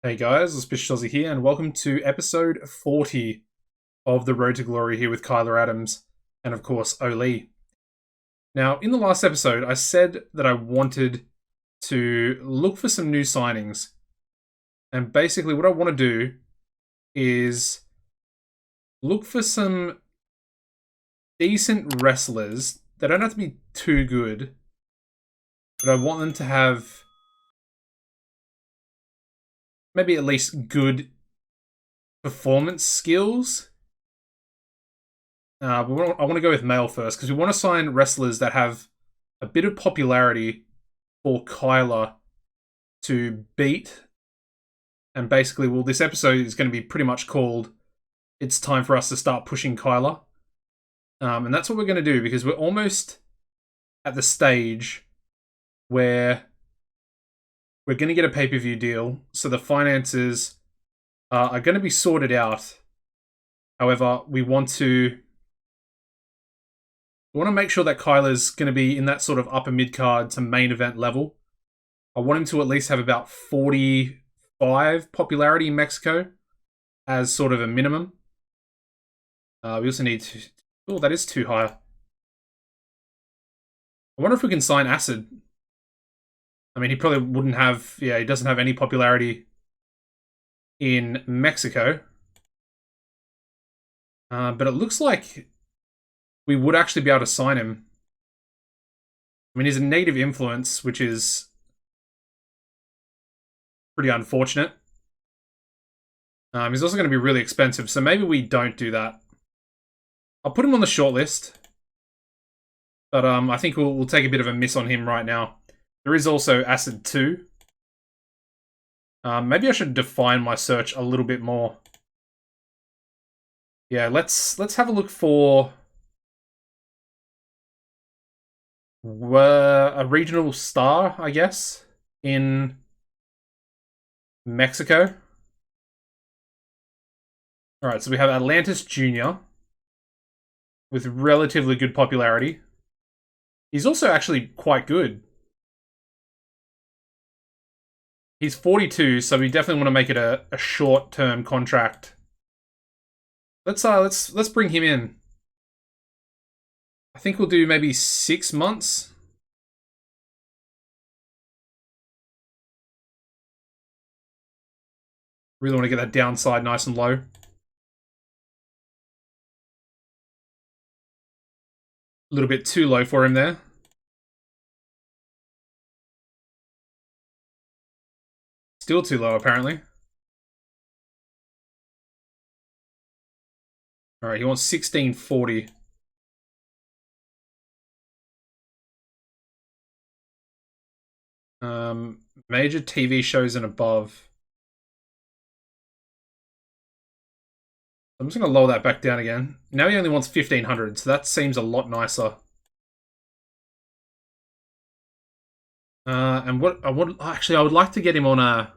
Hey guys, AuspiciousAussie here, and welcome to episode 40 of The Road to Glory here with KYLER Adams, and of course, Oli. Now, in the last episode, I said that I wanted to look for some new signings, and basically what I want to do is look for some decent wrestlers. They don't have to be too good, but I want them to have maybe at least good performance skills. I want to go with male first because we want to sign wrestlers that have a bit of popularity for KYLER to beat. And basically, well, this episode is going to be pretty much called "It's Time for Us to Start Pushing KYLER," and that's what we're going to do because we're almost at the stage where we're going to get a pay-per-view deal, so the finances are going to be sorted out. However, we want to make sure that KYLER's going to be in that sort of upper mid-card to main event level. I want him to at least have about 45 popularity in Mexico as sort of a minimum. We also need to... Oh, that is too high. I wonder if we can sign Acid. I mean, he probably wouldn't have... Yeah, he doesn't have any popularity in Mexico. But it looks like we would actually be able to sign him. I mean, he's a negative influence, which is pretty unfortunate. He's also going to be really expensive, so maybe we don't do that. I'll put him on the shortlist, but I think we'll take a bit of a miss on him right now. There is also Acid 2. Maybe I should define my search a little bit more. Yeah, let's have a look for a regional star, I guess, in Mexico. Alright, so we have Atlantis Jr. with relatively good popularity. He's also actually quite good. He's 42, so we definitely want to make it a short-term contract. Let's bring him in. I think we'll do maybe 6 months. Really want to get that downside nice and low. A little bit too low for him there. Still too low, apparently. Alright, he wants 1640. Major TV shows and above. I'm just going to lower that back down again. Now he only wants 1500, so that seems a lot nicer. And what I would actually, I would like to get him on a...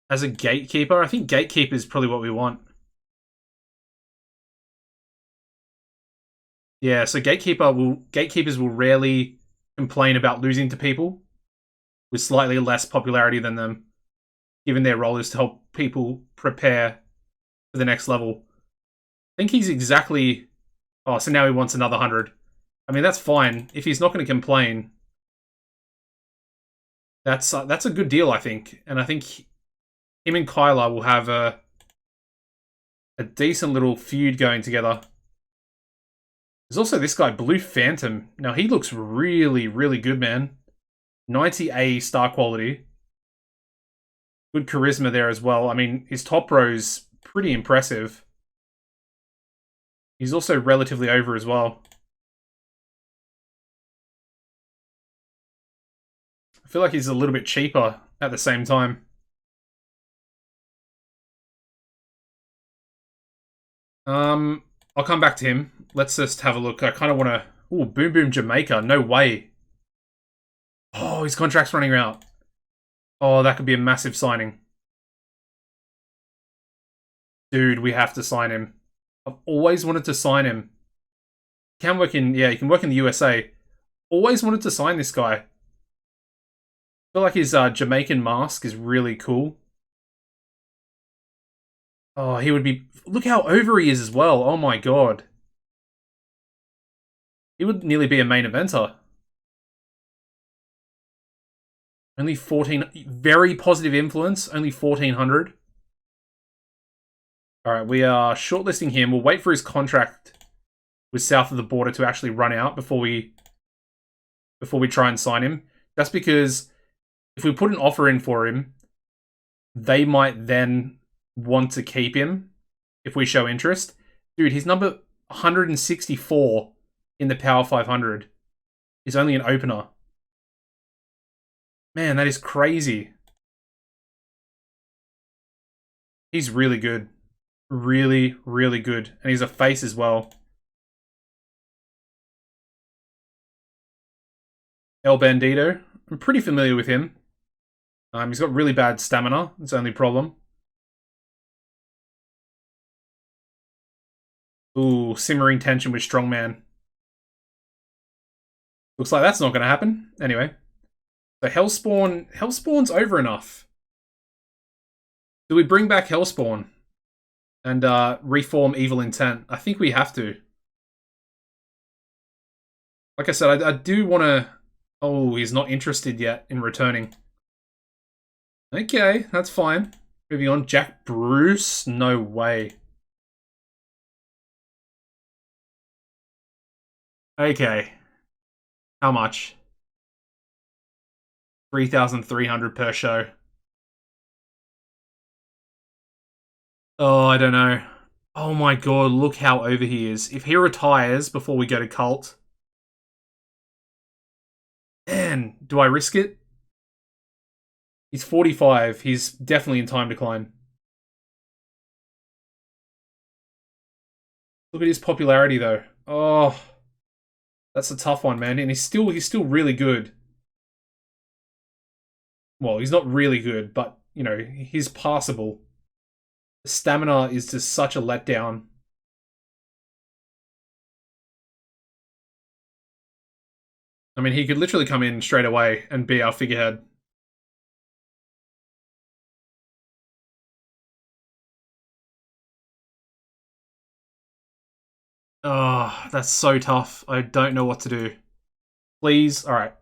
As a gatekeeper. I think gatekeeper is probably what we want. Yeah, so gatekeepers will rarely complain about losing to people with slightly less popularity than them, given their role is to help people prepare for the next level. I think he's exactly... Oh, so now he wants another 100. I mean, that's fine. If he's not going to complain, that's a good deal, I think. And I think him and KYLER will have a decent little feud going together. There's also this guy, Blue Phantom. Now, he looks really, really good, man. 90A star quality. Good charisma there as well. I mean, his top row's pretty impressive. He's also relatively over as well. I feel like he's a little bit cheaper at the same time. I'll come back to him. Let's just have a look. I kind of want to... Ooh, Boom Boom Jamaica. No way. Oh, his contract's running out. Oh, that could be a massive signing. Dude, we have to sign him. I've always wanted to sign him. Can work in... Yeah, he can work in the USA. always wanted to sign this guy. I feel like his Jamaican mask is really cool. Oh, he would be... Look how over he is as well. Oh my god. He would nearly be a main eventer. Only 14... Very positive influence. Only 1,400. Alright, we are shortlisting him. We'll wait for his contract with South of the Border to actually run out before we try and sign him. That's because if we put an offer in for him, they might then want to keep him if we show interest. Dude, he's number 164 in the Power 500. He's only an opener. Man, that is crazy. He's really good. Really, really good. And he's a face as well. El Bandito. I'm pretty familiar with him. He's got really bad stamina. That's the only problem. Ooh, simmering tension with Strongman. Looks like that's not going to happen. Anyway. So Hellspawn's over enough. Do we bring back Hellspawn? And reform Evil Intent? I think we have to. Like I said, I do want to... Oh, he's not interested yet in returning. Okay, that's fine. Moving on. Jack Bruce? No way. Okay. How much? 3,300 per show. Oh, I don't know. Oh my god, look how over he is. If he retires before we go to Cult... Man, do I risk it? He's 45. He's definitely in time decline. Look at his popularity, though. Oh, that's a tough one, man. And he's still really good. Well, he's not really good, but, you know, he's passable. The stamina is just such a letdown. I mean, he could literally come in straight away and be our figurehead. Oh, that's so tough. I don't know what to do. Please, alright.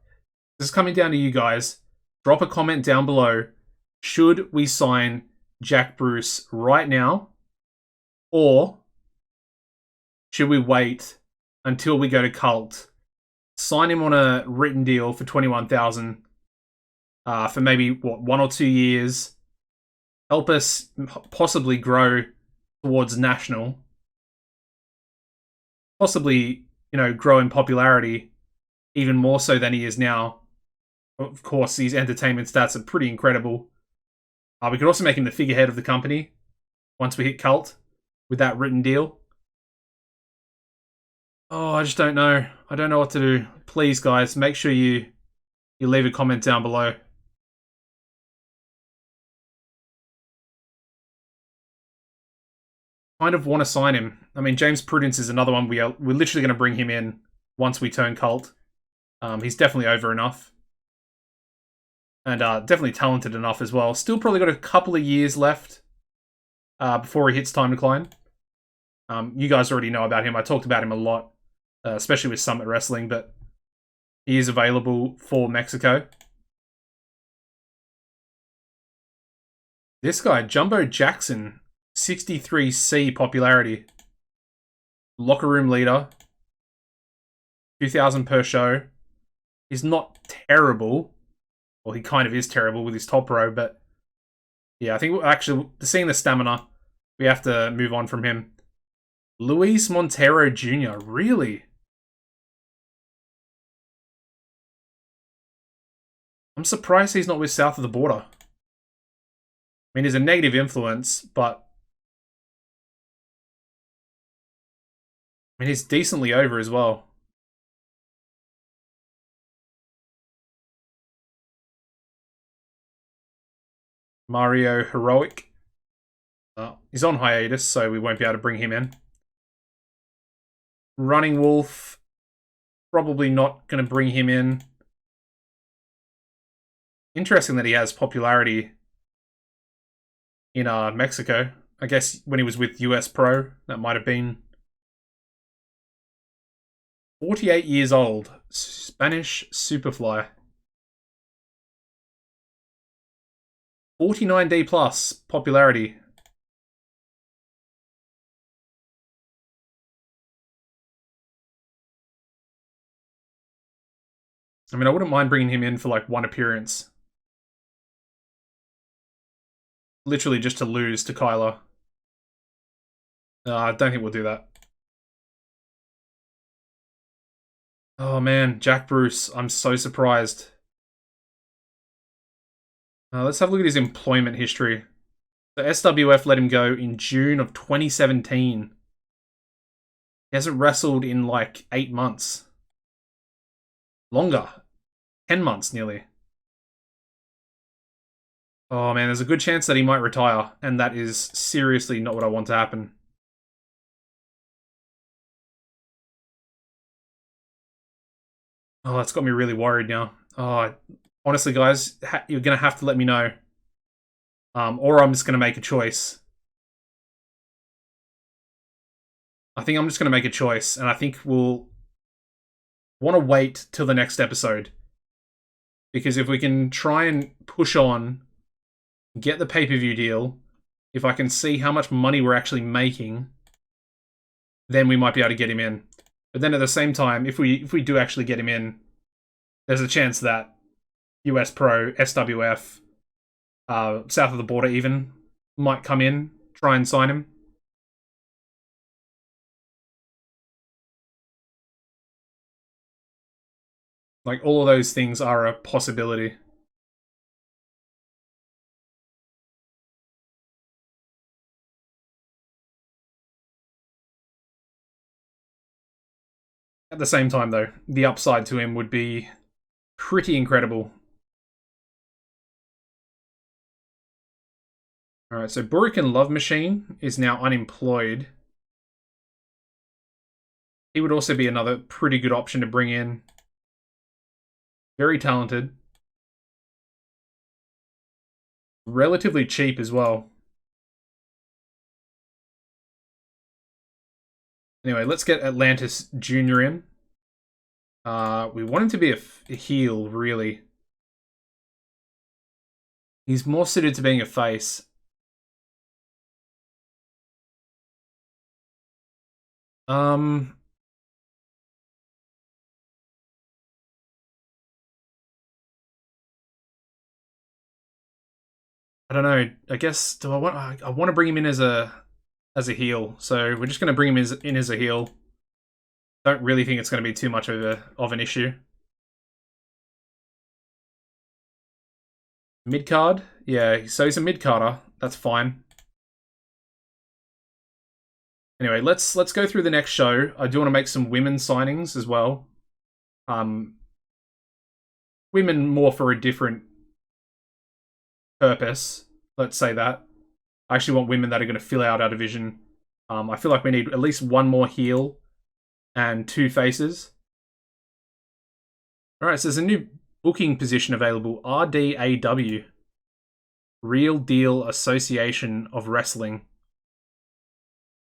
This is coming down to you guys. Drop a comment down below. Should we sign Jack Bruce right now? Or should we wait until we go to Cult? Sign him on a written deal for 21,000 for maybe, what, 1 or 2 years. Help us possibly grow towards national. Possibly, you know, grow in popularity even more so than he is now. Of course, these entertainment stats are pretty incredible. We could also make him the figurehead of the company once we hit Cult with that written deal. Oh, I just don't know. I don't know what to do. Please, guys, make sure you leave a comment down below. Kind of want to sign him. I mean, James Prudence is another one. We're literally going to bring him in once we turn Cult. He's definitely over enough. And definitely talented enough as well. Still probably got a couple of years left before he hits time decline. You guys already know about him. I talked about him a lot, especially with Summit Wrestling, but he is available for Mexico. This guy, Jumbo Jackson, 63C popularity. Locker room leader. 2,000 per show. He's not terrible. Well, he kind of is terrible with his top row, but yeah, I think actually, seeing the stamina, we have to move on from him. Luis Montero Jr., really? I'm surprised he's not with South of the Border. I mean, he's a negative influence, but I mean, he's decently over as well. Mario Heroic. He's on hiatus, so we won't be able to bring him in. Running Wolf. probably not going to bring him in. Interesting that he has popularity in Mexico. I guess when he was with US Pro, that might have been 48 years old. Spanish Superfly. 49D plus popularity. I mean, I wouldn't mind bringing him in for like one appearance. Literally just to lose to KYLER. I don't think we'll do that. Oh man, Jack Bruce. I'm so surprised. Let's have a look at his employment history. The SWF let him go in June of 2017. He hasn't wrestled in like 8 months. Longer. 10 months nearly. Oh man, there's a good chance that he might retire, and that is seriously not what I want to happen. Oh, that's got me really worried now. Oh, honestly, guys, you're gonna have to let me know. Or I'm just gonna make a choice. I think I'm just gonna make a choice, and I think we'll want to wait till the next episode. Because if we can try and push on, get the pay-per-view deal, if I can see how much money we're actually making, then we might be able to get him in. But then at the same time, if we do actually get him in, there's a chance that US Pro, SWF, south of the border even, might come in, try and sign him. Like, all of those things are a possibility. At the same time, though, the upside to him would be pretty incredible. Alright, so Burican Love Machine is now unemployed. He would also be another pretty good option to bring in. Very talented. Relatively cheap as well. Anyway, let's get Atlantis Jr. in. We want him to be a heel, really. He's more suited to being a face. I don't know. I guess do I want to bring him in as a heel. So we're just going to bring him in as a heel. Don't really think it's going to be too much of an issue. Mid card, yeah. So he's a mid carder. That's fine. Anyway, let's go through the next show. I do want to make some women signings as well. Women more for a different purpose. Let's say that. I actually want women that are going to fill out our division. I feel like we need at least one more heel and 2 faces. Alright, so there's a new booking position available. RDAW. Real Deal Association of Wrestling.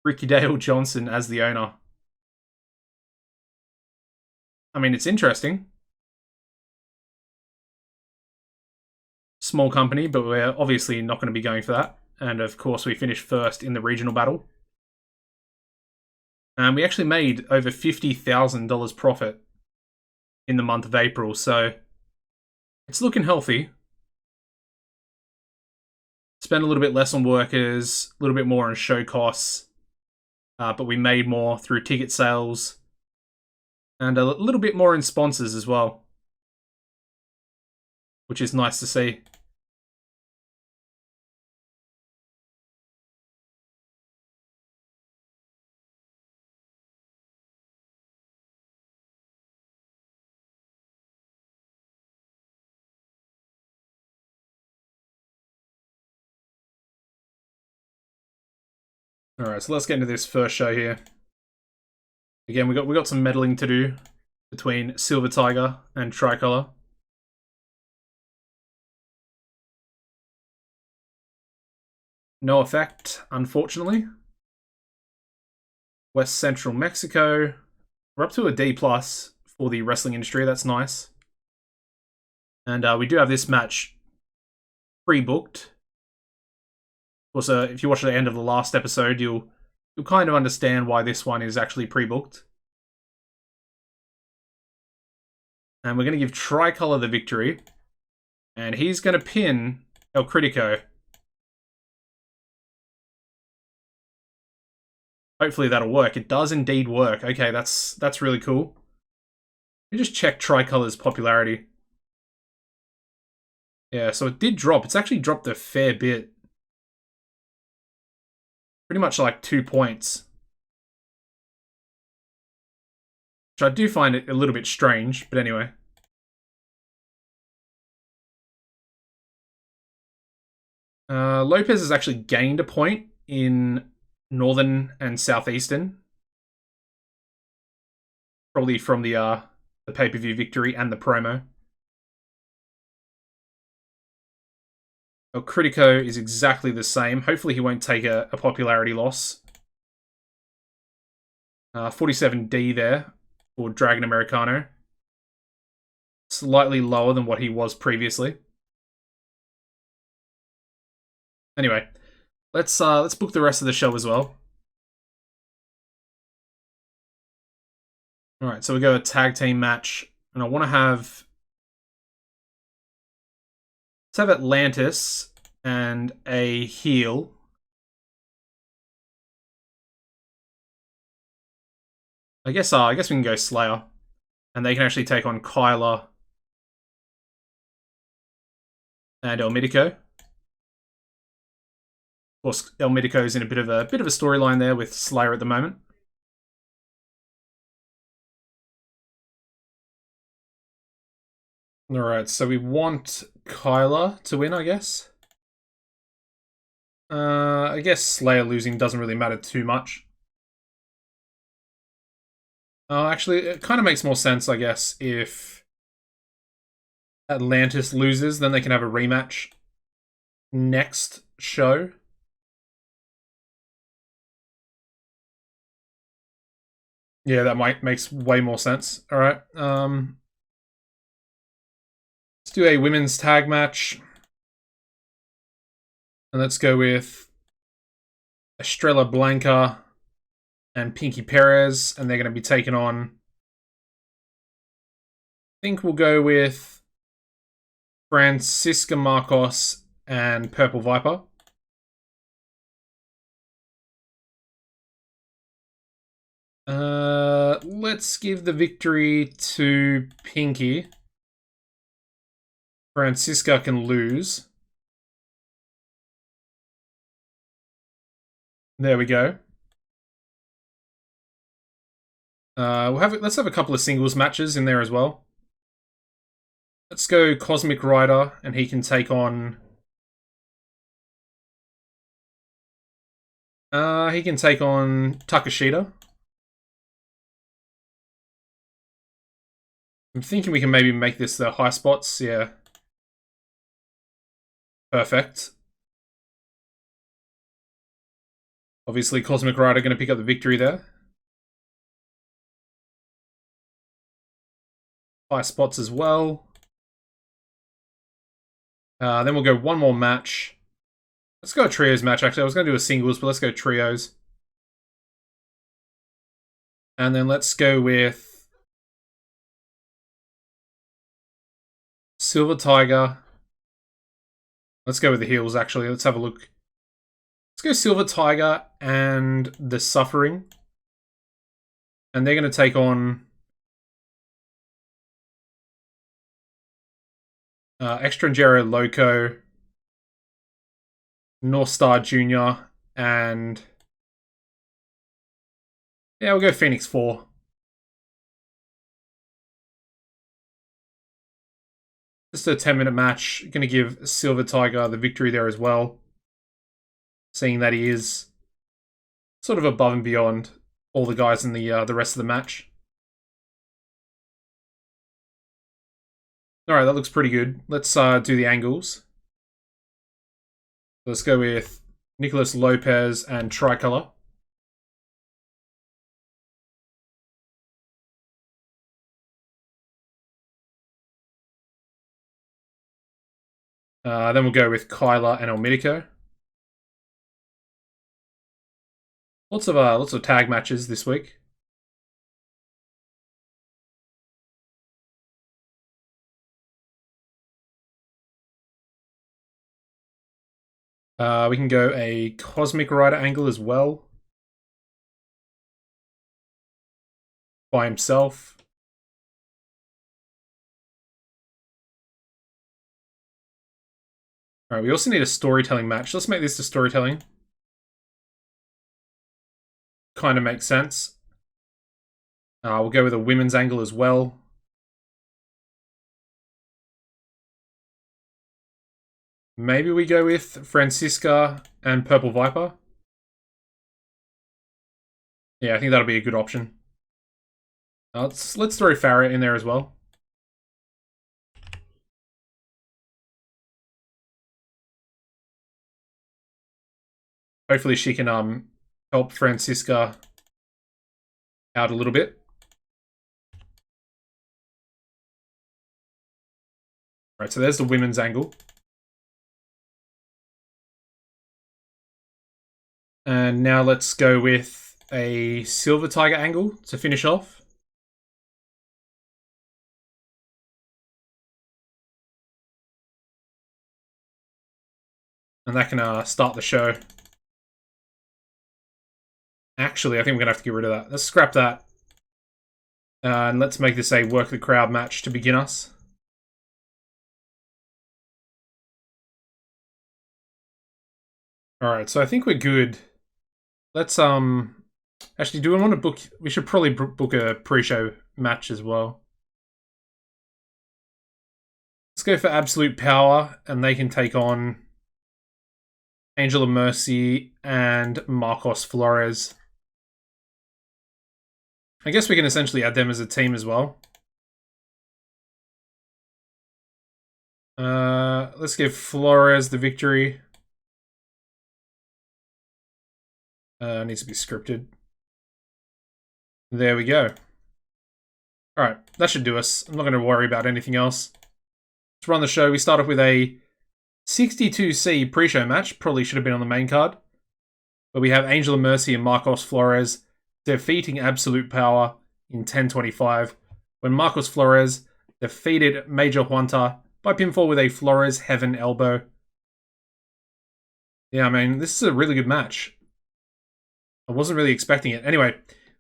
Ricky Dale Johnson as the owner. I mean, it's interesting. Small company, but we're obviously not going to be going for that. And of course, we finished first in the regional battle. And we actually made over $50,000 profit in the month of April, so it's looking healthy. Spend a little bit less on workers, a little bit more on show costs, but we made more through ticket sales, and a little bit more in sponsors as well, which is nice to see. Alright, so let's get into this first show here. Again, we got some meddling to do. between Silver Tiger and Tricolor. No effect, unfortunately. West Central Mexico. We're up to a D+ for the wrestling industry. That's nice. And we do have this match pre-booked. Of course, if you watch the end of the last episode, you'll kind of understand why this one is actually pre-booked. And we're going to give Tricolor the victory. And he's going to pin El Critico. Hopefully that'll work. It does indeed work. Okay, that's really cool. Let me just check Tricolor's popularity. Yeah, so it did drop. It's actually dropped a fair bit. Pretty much like 2 points. Which I do find it a little bit strange, but anyway. Lopez has actually gained a point in Northern and Southeastern. Probably from the pay-per-view victory and the promo. El Critico is exactly the same. Hopefully he won't take a popularity loss. 47D there for Dragon Americano. Slightly lower than what he was previously. Anyway, let's book the rest of the show as well. Alright, so we go a tag team match. And I want to have... Let's have Atlantis and a heel. I guess we can go Slayer. And they can actually take on KYLER and El Mitico. Of course, El Mitico's in a bit of a storyline there with Slayer at the moment. Alright, so we want KYLER to win, I guess. I guess Slayer losing doesn't really matter too much. Actually, it kind of makes more sense, I guess, if Atlantis loses, then they can have a rematch next show. Yeah, that makes way more sense. Alright, let's do a women's tag match. And let's go with Estrella Blanca and Pinky Perez, and they're going to be taking on... I think we'll go with Francisca Marcos and Purple Viper. Let's give the victory to Pinky. Francisca can lose. There we go. Let's have a couple of singles matches in there as well. Let's go Cosmic Rider, and he can take on... he can take on Takashita. I'm thinking we can maybe make this the high spots, yeah. Perfect. Obviously, Cosmic Rider going to pick up the victory there. High spots as well. Then we'll go one more match. Let's go a trios match, actually. I was going to do a singles, but let's go trios. And then let's go with Silver Tiger. Let's go with the heels, actually. Let's have a look. Let's go Silver Tiger and the Suffering. And they're going to take on Extranjero Loco, North Star Jr., and... yeah, we'll go Phoenix 4. Just a 10-minute match. Going to give Silver Tiger the victory there as well. Seeing that he is sort of above and beyond all the guys in the rest of the match. All right, that looks pretty good. Let's do the angles. Let's go with Nicholas Lopez and Tricolor. Then we'll go with KYLER and Elmitico. Lots of tag matches this week. We can go a Cosmic Rider angle as well. By himself. Alright, we also need a storytelling match. Let's make this the storytelling. Kind of makes sense. We'll go with a women's angle as well. Maybe we go with Francisca and Purple Viper. Yeah, I think that'll be a good option. Let's throw Farah in there as well. Hopefully she can help Francisca out a little bit. Right, so there's the women's angle. And now let's go with a Silver Tiger angle to finish off. And that can start the show. Actually, I think we're going to have to get rid of that. Let's scrap that. And let's make this a work the crowd match to begin us. Alright, so I think we're good. Let's, actually, do we want to book... We should probably book a pre-show match as well. Let's go for Absolute Power, and they can take on Angel of Mercy and Marcos Flores. I guess we can essentially add them as a team as well. Let's give Flores the victory. Needs to be scripted. There we go. Alright, that should do us. I'm not going to worry about anything else. Let's run the show. We start off with a 62C pre-show match. Probably should have been on the main card. But we have Angel of Mercy and Marcos Flores defeating Absolute Power in 10:25. When Marcos Flores defeated Major Juanta by pinfall with a Flores Heaven Elbow. Yeah, I mean, this is a really good match. I wasn't really expecting it. Anyway,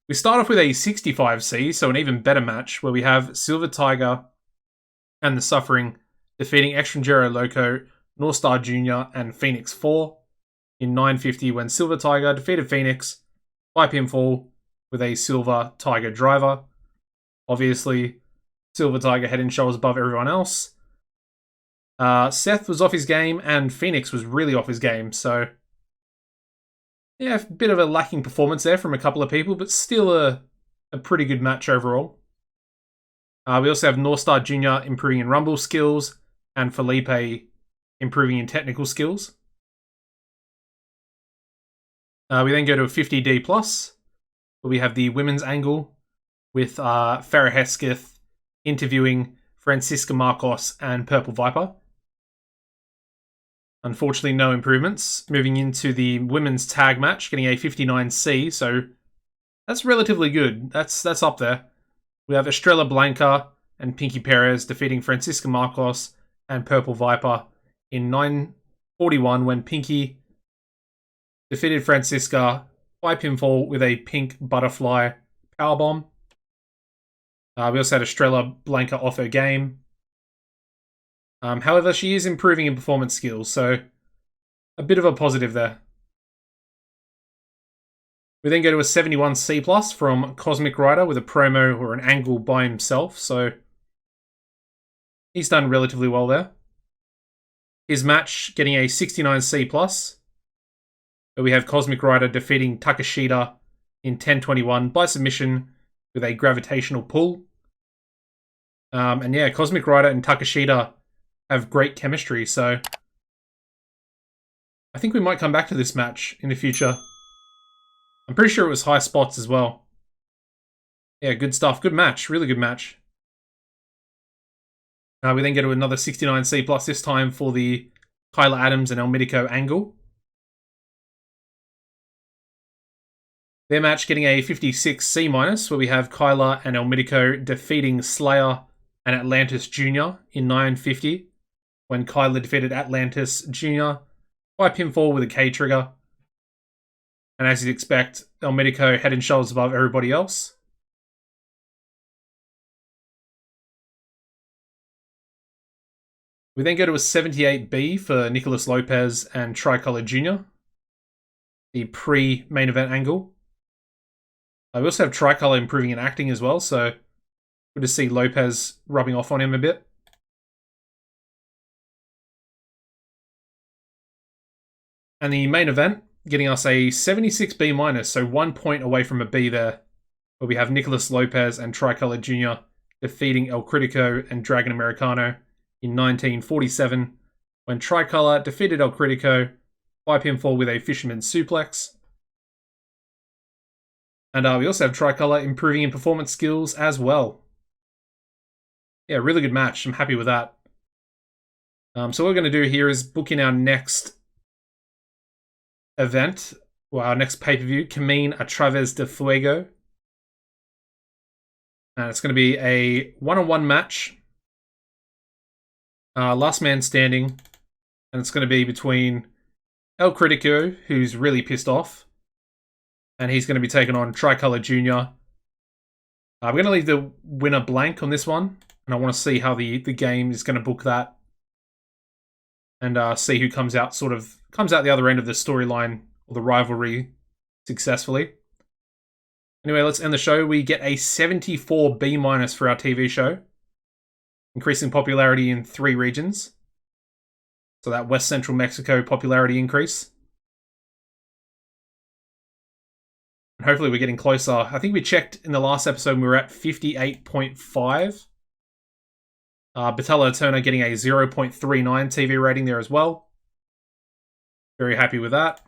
we start off with a 65C, so an even better match, where we have Silver Tiger and the Suffering defeating Extranjero Loco, North Star Jr., and Phoenix 4 in 950 when Silver Tiger defeated Phoenix by pinfall with a Silver Tiger driver. Obviously, Silver Tiger head and shoulders above everyone else. Seth was off his game, and Phoenix was really off his game, so... yeah, a bit of a lacking performance there from a couple of people, but still a pretty good match overall. We also have North Star Jr. improving in Rumble skills, and Felipe improving in technical skills. We then go to a 50D+, where we have the women's angle, with Farah Hesketh interviewing Francisca Marcos and Purple Viper. Unfortunately, no improvements. Moving into the women's tag match, getting a 59C, so that's relatively good. That's up there. We have Estrella Blanca and Pinky Perez defeating Francisca Marcos and Purple Viper in 9:41 when Pinky defeated Francisca by pinfall with a pink butterfly powerbomb. We also had Estrella Blanca off her game. However, she is improving in performance skills, so a bit of a positive there. We then go to a 71C+ from Cosmic Rider with a promo or an angle by himself, so he's done relatively well there. His match getting a 69C+, where we have Cosmic Rider defeating Takashita in 10:21 by submission with a gravitational pull. And yeah, Cosmic Rider and Takashita have great chemistry, so I think we might come back to this match in the future. I'm pretty sure it was high spots as well. Yeah, good stuff. Good match. Really good match. We then get to another 69C plus, this time for the KYLER Adams and El Mitico angle. Their match getting a 56C minus, where we have KYLER and El Mitico defeating Slayer and Atlantis Jr. in 950, when KYLER defeated Atlantis Jr. by pinfall with a K trigger. And as you'd expect, El Mitico head and shoulders above everybody else. We then go to a 78B for Nicholas Lopez and Tricolor Jr., the pre-main event angle. We also have Tricolor improving in acting as well, so good to see Lopez rubbing off on him a bit. And the main event, getting us a 76B minus, so 1 point away from a B there, where we have Nicholas Lopez and Tricolor Jr. defeating El Critico and Dragon Americano in 1947, when Tricolor defeated El Critico by pinfall with a Fisherman Suplex. And we also have Tricolor improving in performance skills as well. Yeah, really good match. I'm happy with that. So what we're going to do here is book in our next event, well, our next pay-per-view, Camine a Través de Fuego. And it's going to be a one-on-one match. Last man standing. And it's going to be between El Critico, who's really pissed off, and he's going to be taking on Tricolor Jr. We're going to leave the winner blank on this one, and I want to see how the game is going to book that, and see who comes out the other end of the storyline or the rivalry successfully. Anyway, let's end the show. We get a 74B minus for our TV show, increasing popularity in 3 regions. So that West Central Mexico popularity increase. And hopefully we're getting closer. I think we checked in the last episode and we were at 58.5. Batella Turner getting a 0.39 TV rating there as well. Very happy with that.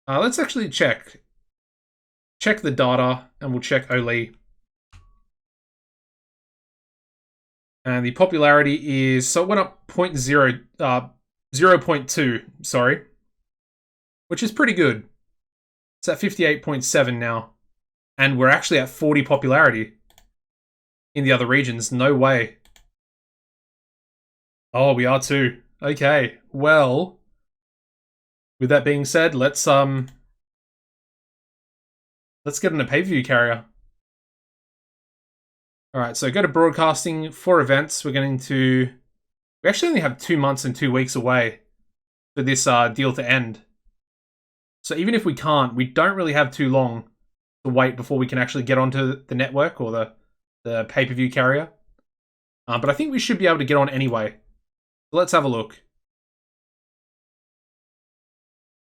Let's actually check the data, and we'll check Oli. And the popularity is, so it went up 0.2, sorry, which is pretty good. It's at 58.7 now, and we're actually at 40 popularity in the other regions. No way. Oh, we are too. Okay, well, with that being said, let's get in a pay-per-view carrier. Alright, so go to broadcasting for events. We actually only have 2 months and 2 weeks away for this deal to end. So even if we can't, we don't really have too long to wait before we can actually get onto the network or the pay-per-view carrier. But I think we should be able to get on anyway. Let's have a look.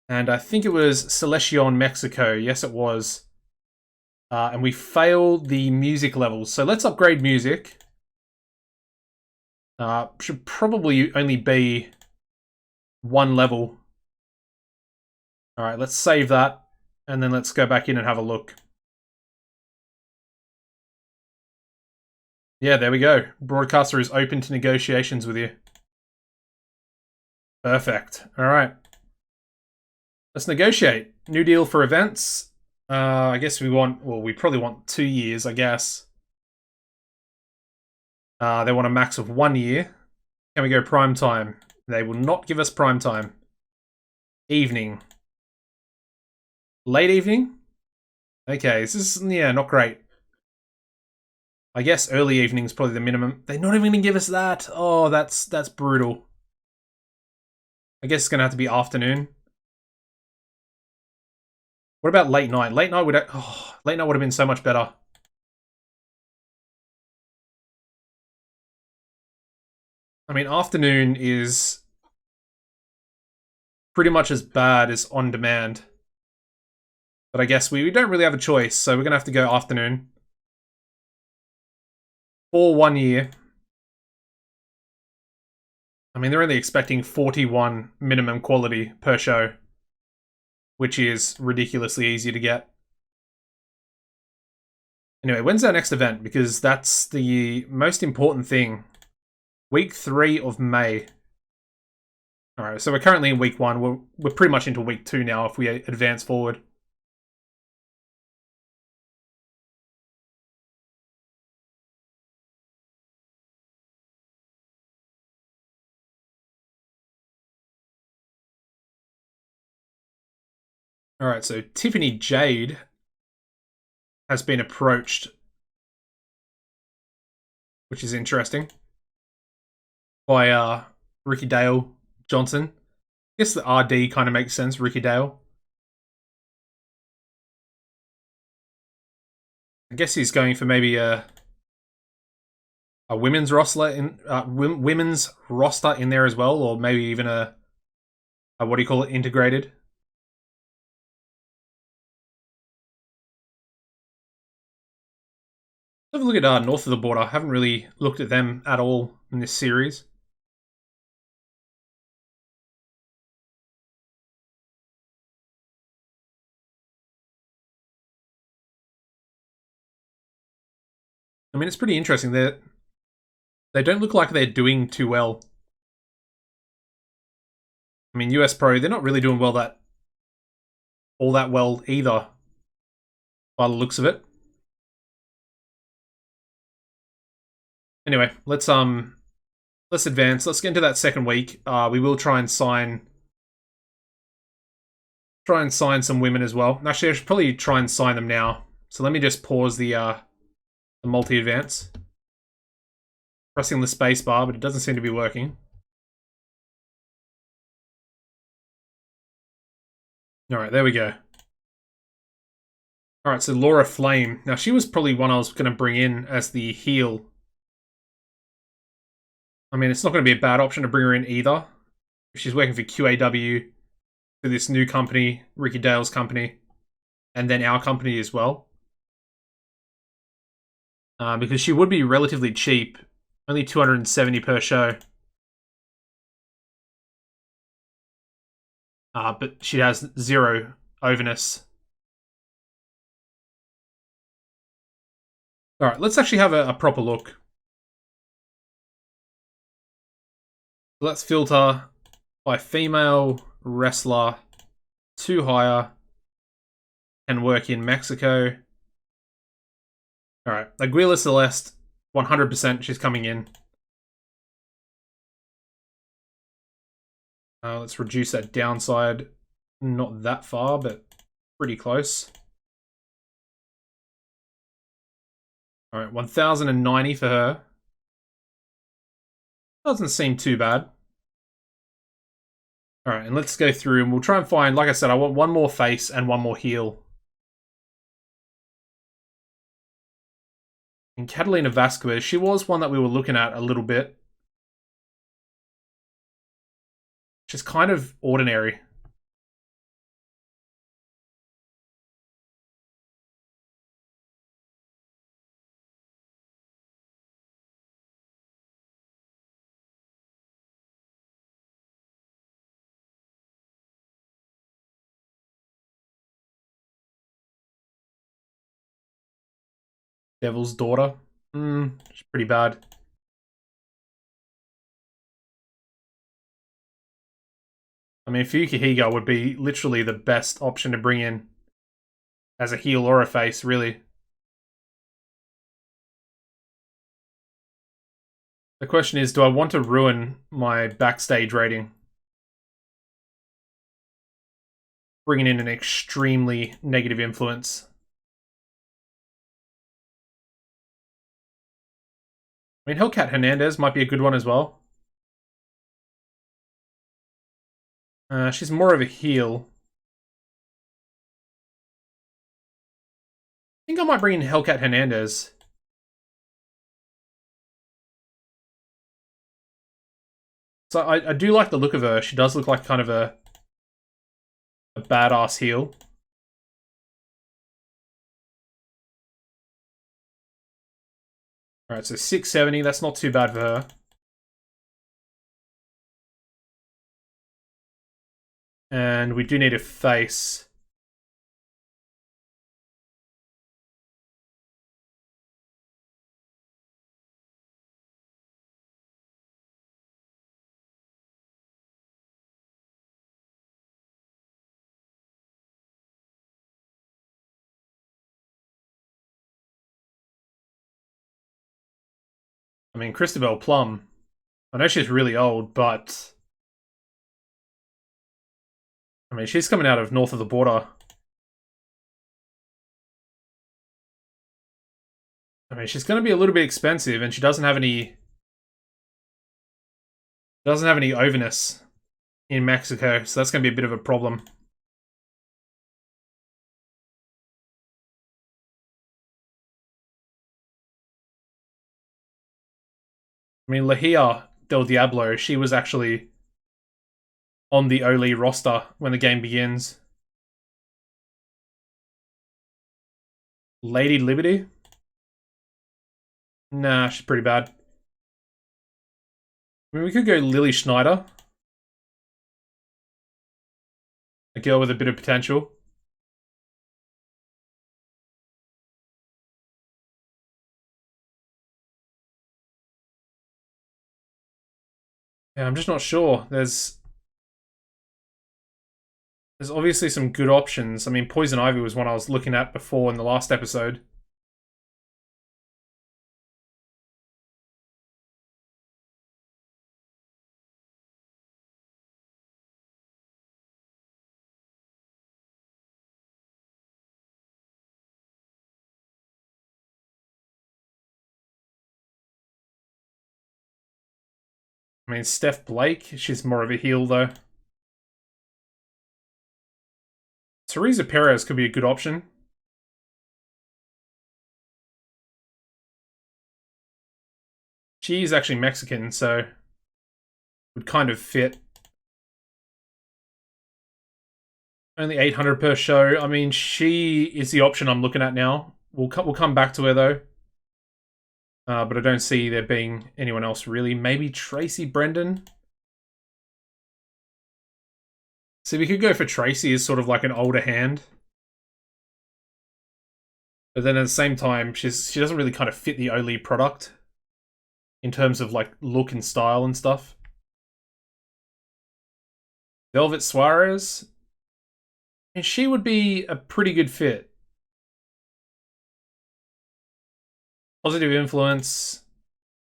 And I think it was Seleccion Mexico. Yes, it was. And we failed the music levels. So let's upgrade music. Should probably only be 1 level. Alright, let's save that. And then let's go back in and have a look. Yeah, there we go. Broadcaster is open to negotiations with you. Perfect. Alright. Let's negotiate. New deal for events. I guess we probably want 2 years, I guess. They want a max of 1 year. Can we go prime time? They will not give us prime time. Evening. Late evening? Okay, this is, yeah, not great. I guess early evening is probably the minimum. They're not even going to give us that. Oh, that's brutal. I guess it's going to have to be afternoon. What about late night? Late night would have been so much better. I mean, afternoon is pretty much as bad as on demand. But I guess we don't really have a choice, so we're going to have to go afternoon. For 1 year. I mean, they're only expecting 41 minimum quality per show, which is ridiculously easy to get. Anyway, when's our next event? Because that's the most important thing. Week 3 of May. Alright, so we're currently in week 1. We're pretty much into week 2 now if we advance forward. Alright, so Tiffany Jade has been approached, which is interesting, by Ricky Dale Johnson. I guess the RD kind of makes sense, Ricky Dale. I guess he's going for maybe a women's roster in women's roster in there as well, or maybe even a what do you call it, integrated. Have a look at North of the Border. I haven't really looked at them at all in this series. I mean, it's pretty interesting. They don't look like they're doing too well. I mean, US Pro, they're not really doing well all that well either, by the looks of it. Anyway, let's advance. Let's get into that second week. We will try and sign some women as well. Actually, I should probably try and sign them now. So let me just pause the multi-advance. Pressing the space bar, but it doesn't seem to be working. Alright, there we go. Alright, so Laura Flame. Now, she was probably one I was going to bring in as the heel. I mean, it's not going to be a bad option to bring her in either. She's working for QAW, for this new company, Ricky Dale's company, and then our company as well. Because she would be relatively cheap, only 270 per show. But she has 0 overness. Alright, let's actually have a proper look. Let's filter by female wrestler to hire and work in Mexico. Alright, Aguila Celeste, 100% she's coming in. Let's reduce that downside. Not that far, but pretty close. Alright, 1,090 for her. Doesn't seem too bad. Alright, and let's go through and we'll try and find, like I said, I want one more face and one more heel. And Catalina Vasquez, she was one that we were looking at a little bit. She's kind of ordinary. Devil's Daughter. She's pretty bad. I mean, Fuyuki Higa would be literally the best option to bring in as a heel or a face, really. The question is, do I want to ruin my backstage rating? Bringing in an extremely negative influence. I mean, Hellcat Hernandez might be a good one as well. She's more of a heel. I think I might bring in Hellcat Hernandez. So I do like the look of her. She does look like kind of a badass heel. Alright, so 670, that's not too bad for her. And we do need a face. I mean, Christabel Plum. I know she's really old, but I mean, she's coming out of north of the border. I mean, she's going to be a little bit expensive, and she doesn't have any overness in Mexico, so that's going to be a bit of a problem. I mean, Lahia del Diablo, she was actually on the Oli roster when the game begins. Lady Liberty? Nah, she's pretty bad. I mean, we could go Lily Schneider. A girl with a bit of potential. Yeah, I'm just not sure. There's obviously some good options. I mean, Poison Ivy was one I was looking at before in the last episode. I mean, Steph Blake, she's more of a heel, though. Teresa Perez could be a good option. She's actually Mexican, so would kind of fit. Only 800 per show. I mean, she is the option I'm looking at now. We'll come back to her, though. But I don't see there being anyone else, really. Maybe Tracy Brendan? See, we could go for Tracy as sort of like an older hand. But then at the same time, she doesn't really kind of fit the Oli product in terms of like look and style and stuff. Velvet Suarez, and she would be a pretty good fit. Positive influence,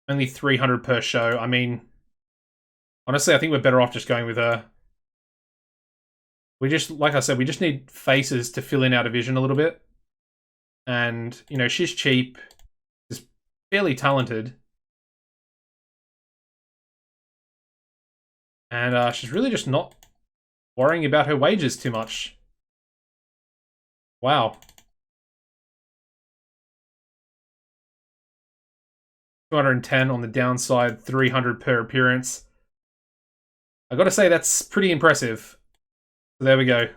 only 300 per show. I mean, honestly, I think we're better off just going with her. We just, like I said, we just need faces to fill in our division a little bit. And, you know, she's cheap, is fairly talented. And she's really just not worrying about her wages too much. Wow. 210 on the downside, 300 per appearance. I gotta say, that's pretty impressive. So there we go.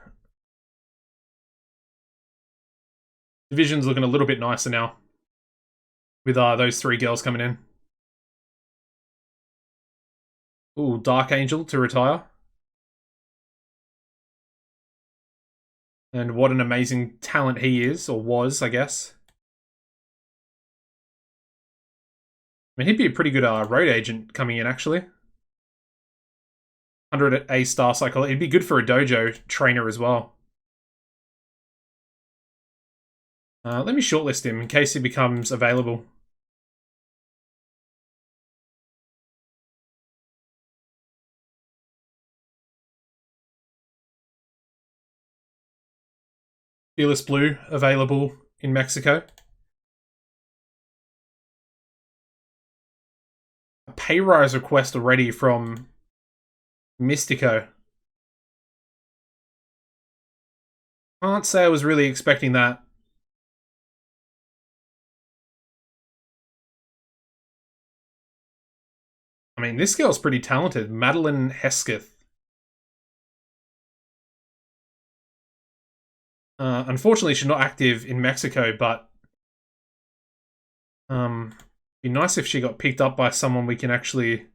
Division's looking a little bit nicer now. With those three girls coming in. Ooh, Dark Angel to retire. And what an amazing talent he is, or was, I guess. I mean, he'd be a pretty good road agent coming in, actually. 100 A-star psychology. It'd be good for a dojo trainer as well. Let me shortlist him in case he becomes available. Fearless Blue available in Mexico. A pay rise request already from Mystico. Can't say I was really expecting that. I mean, this girl's pretty talented. Madeline Hesketh. Unfortunately, she's not active in Mexico, but be nice if she got picked up by someone we can actually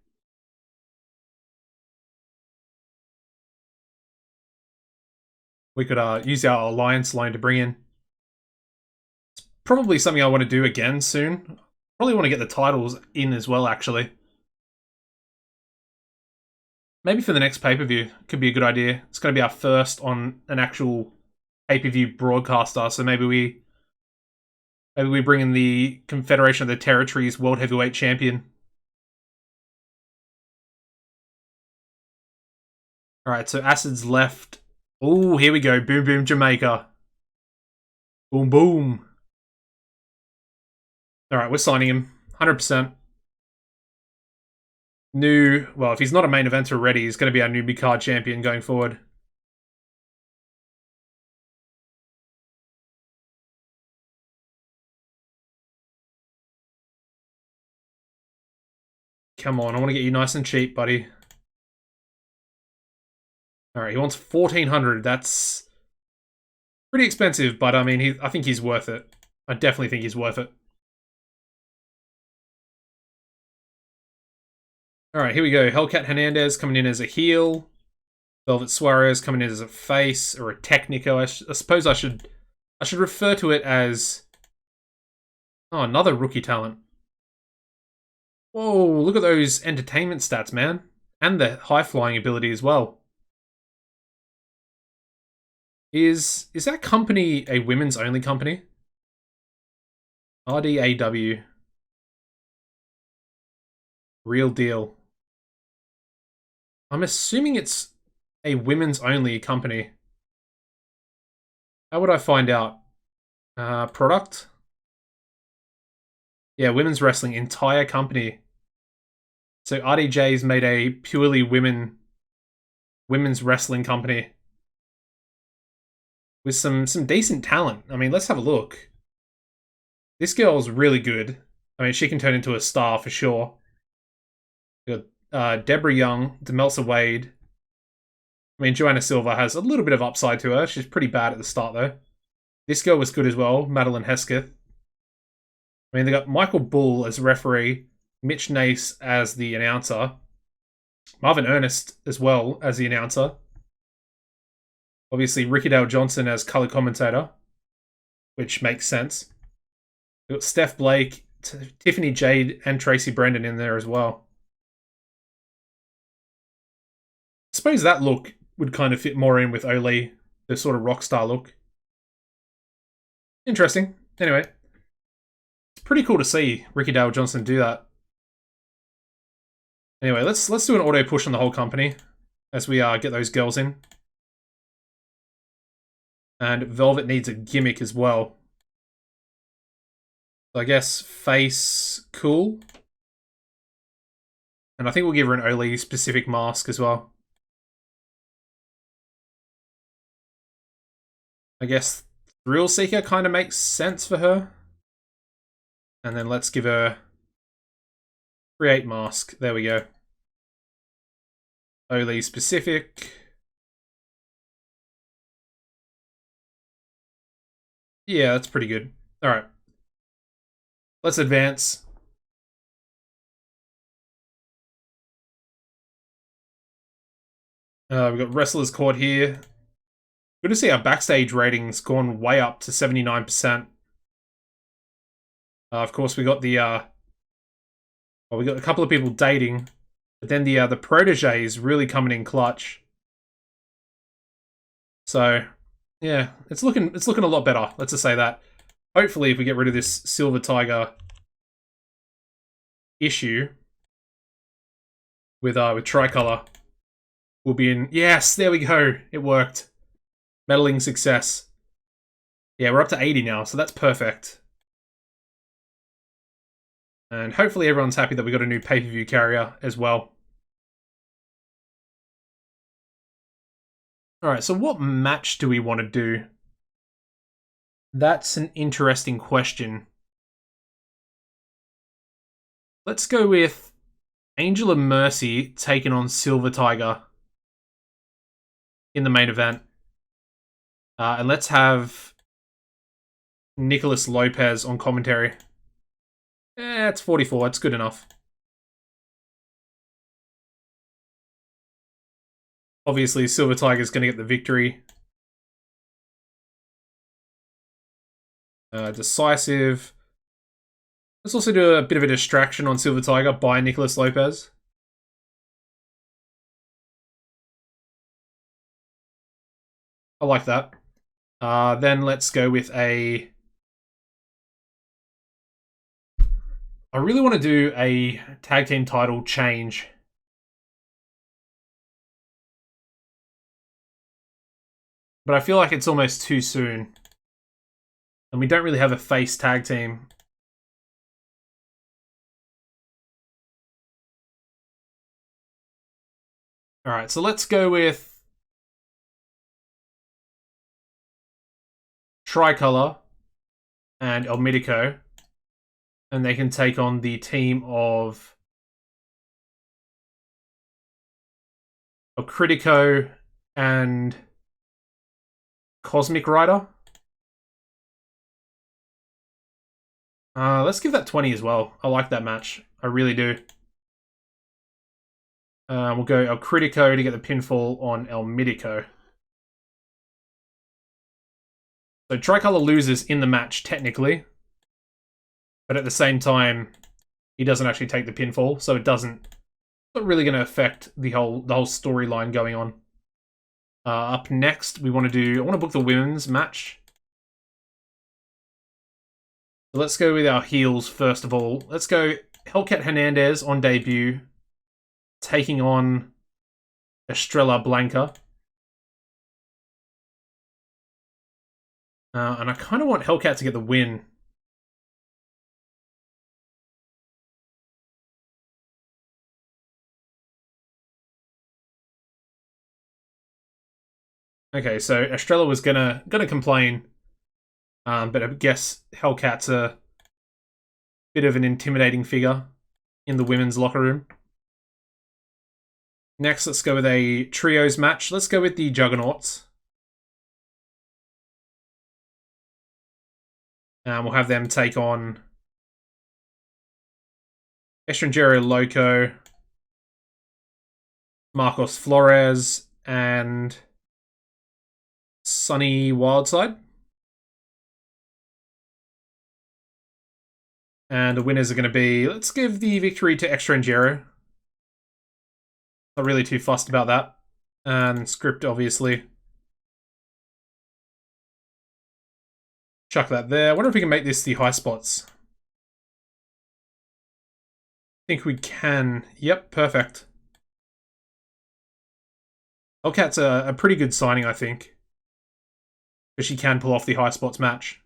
we could use our alliance line to bring in. It's probably something I want to do again soon. Probably want to get the titles in as well, actually. Maybe for the next pay-per-view, could be a good idea. It's going to be our first on an actual pay-per-view broadcaster, so maybe we bring in the Confederation of the Territories World Heavyweight Champion. Alright, so Acid's left. Oh, here we go. Boom, boom, Jamaica. Boom, boom. Alright, we're signing him. 100%. New... Well, if he's not a main eventer already, he's going to be our new mid-card champion going forward. Come on, I want to get you nice and cheap, buddy. Alright, he wants 1,400. That's pretty expensive, but I mean, I think he's worth it. I definitely think he's worth it. Alright, here we go. Hellcat Hernandez coming in as a heel. Velvet Suarez coming in as a face, or a Technico. I suppose I should refer to it as... Oh, another rookie talent. Whoa, look at those entertainment stats, man. And the high-flying ability as well. Is that company a women's-only company? RDAW. Real deal. I'm assuming it's a women's-only company. How would I find out? Product? Yeah, women's wrestling, entire company. So RDJ's made a purely women's wrestling company. With some decent talent. I mean, let's have a look. This girl's really good. I mean, she can turn into a star for sure. We got Deborah Young, Demelza Wade. I mean, Joanna Silva has a little bit of upside to her. She's pretty bad at the start, though. This girl was good as well, Madeline Hesketh. I mean, they got Michael Bull as referee, Mitch Nace as the announcer, Marvin Ernest as well as the announcer. Obviously, Ricky Dale Johnson as color commentator, which makes sense. We've got Steph Blake, Tiffany Jade, and Tracy Brendan in there as well. I suppose that look would kind of fit more in with Ole, the sort of rock star look. Interesting. Anyway, it's pretty cool to see Ricky Dale Johnson do that. Anyway, let's do an auto push on the whole company as we get those girls in. And Velvet needs a gimmick as well. So I guess face cool. And I think we'll give her an Ole specific mask as well. I guess Thrill Seeker kind of makes sense for her. And then let's give her create mask. There we go. Ole specific. Yeah, that's pretty good. Alright. Let's advance. We've got Wrestlers Court here. Good to see our backstage ratings gone way up to 79%. Of course, we got the... well, we got a couple of people dating. But then the protege is really coming in clutch. So... yeah, it's looking a lot better. Let's just say that. Hopefully, if we get rid of this Silver Tiger issue with Tricolor, we'll be in. Yes, there we go. It worked. Meddling success. Yeah, we're up to 80 now, so that's perfect. And hopefully, everyone's happy that we got a new pay-per-view carrier as well. Alright, so what match do we want to do? That's an interesting question. Let's go with Angel of Mercy taking on Silver Tiger in the main event. And let's have Nicholas Lopez on commentary. It's 44. It's good enough. Obviously, Silver Tiger's going to get the victory. Decisive. Let's also do a bit of a distraction on Silver Tiger by Nicholas Lopez. I like that. Then let's go with a... I really want to do a tag team title change. But I feel like it's almost too soon. And we don't really have a face tag team. Alright, so let's go with Tricolor and El Mítico. And they can take on the team of El Critico and Cosmic Rider. Let's give that 20 as well. I like that match. I really do. We'll go El Critico to get the pinfall on El Mítico. So Tricolor loses in the match, technically. But at the same time, he doesn't actually take the pinfall, so it's not really going to affect the whole storyline going on. Up next, I want to book the women's match. So let's go with our heels first of all. Let's go Hellcat Hernandez on debut, taking on Estrella Blanca. And I kind of want Hellcat to get the win. Okay, so Estrella was gonna complain, but I guess Hellcat's a bit of an intimidating figure in the women's locker room. Next, let's go with a trios match. Let's go with the Juggernauts. We'll have them take on Estrangero Loco, Marcos Flores, and Sunny Wildside. And the winners are going to be... Let's give the victory to Estrangero. Not really too fussed about that. And script, obviously. Chuck that there. I wonder if we can make this the high spots. I think we can. Yep, perfect. Hellcat's a pretty good signing, I think. Because she can pull off the high spots match.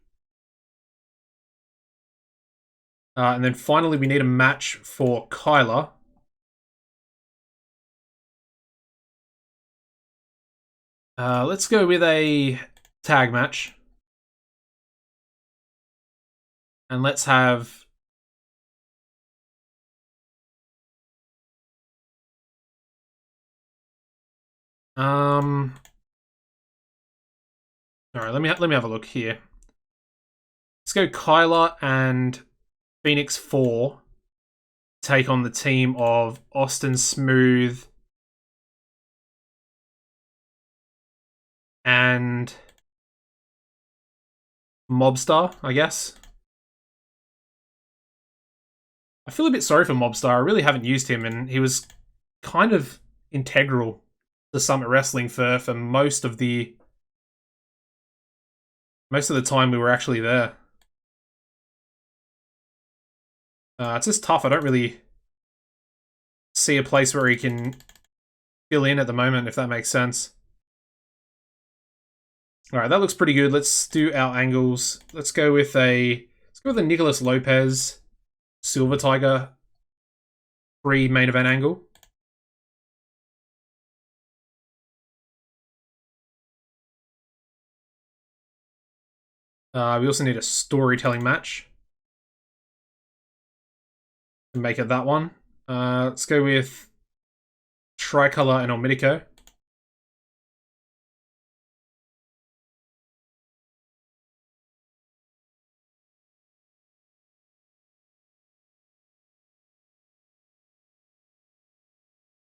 And then finally, we need a match for KYLER. Let's go with a tag match. And let's have... Alright, let me have a look here. Let's go KYLER and Phoenix 4 take on the team of Austin Smooth and Mobstar, I guess. I feel a bit sorry for Mobstar. I really haven't used him, and he was kind of integral to Summit Wrestling for most of the time we were actually there. It's just tough. I don't really see a place where he can fill in at the moment, if that makes sense. Alright, that looks pretty good. Let's do our angles. Let's go with a Nicholas Lopez Silver Tiger pre-main event angle. We also need a storytelling match. Make it that one. Let's go with Tricolor and El Mítico.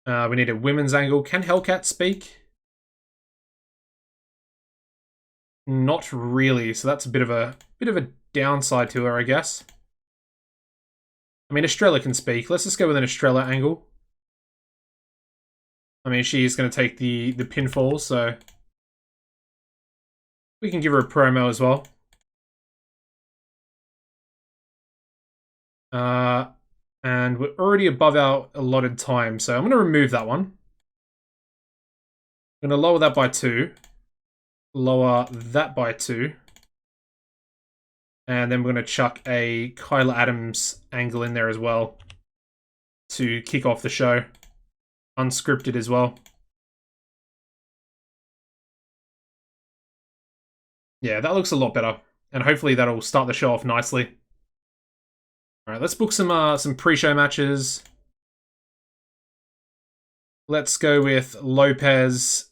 We need a women's angle. Can Hellcat speak? Not really, so that's a bit of a downside to her, I guess. I mean, Estrella can speak. Let's just go with an Estrella angle. I mean, she is going to take the pinfall, so we can give her a promo as well. And we're already above our allotted time, so I'm going to remove that one. I'm going to lower that by 2. Lower that by 2. And then we're going to chuck a KYLER Adams angle in there as well to kick off the show. Unscripted as well. Yeah, that looks a lot better. And hopefully that'll start the show off nicely. Alright, let's book some pre-show matches. Let's go with Lopez,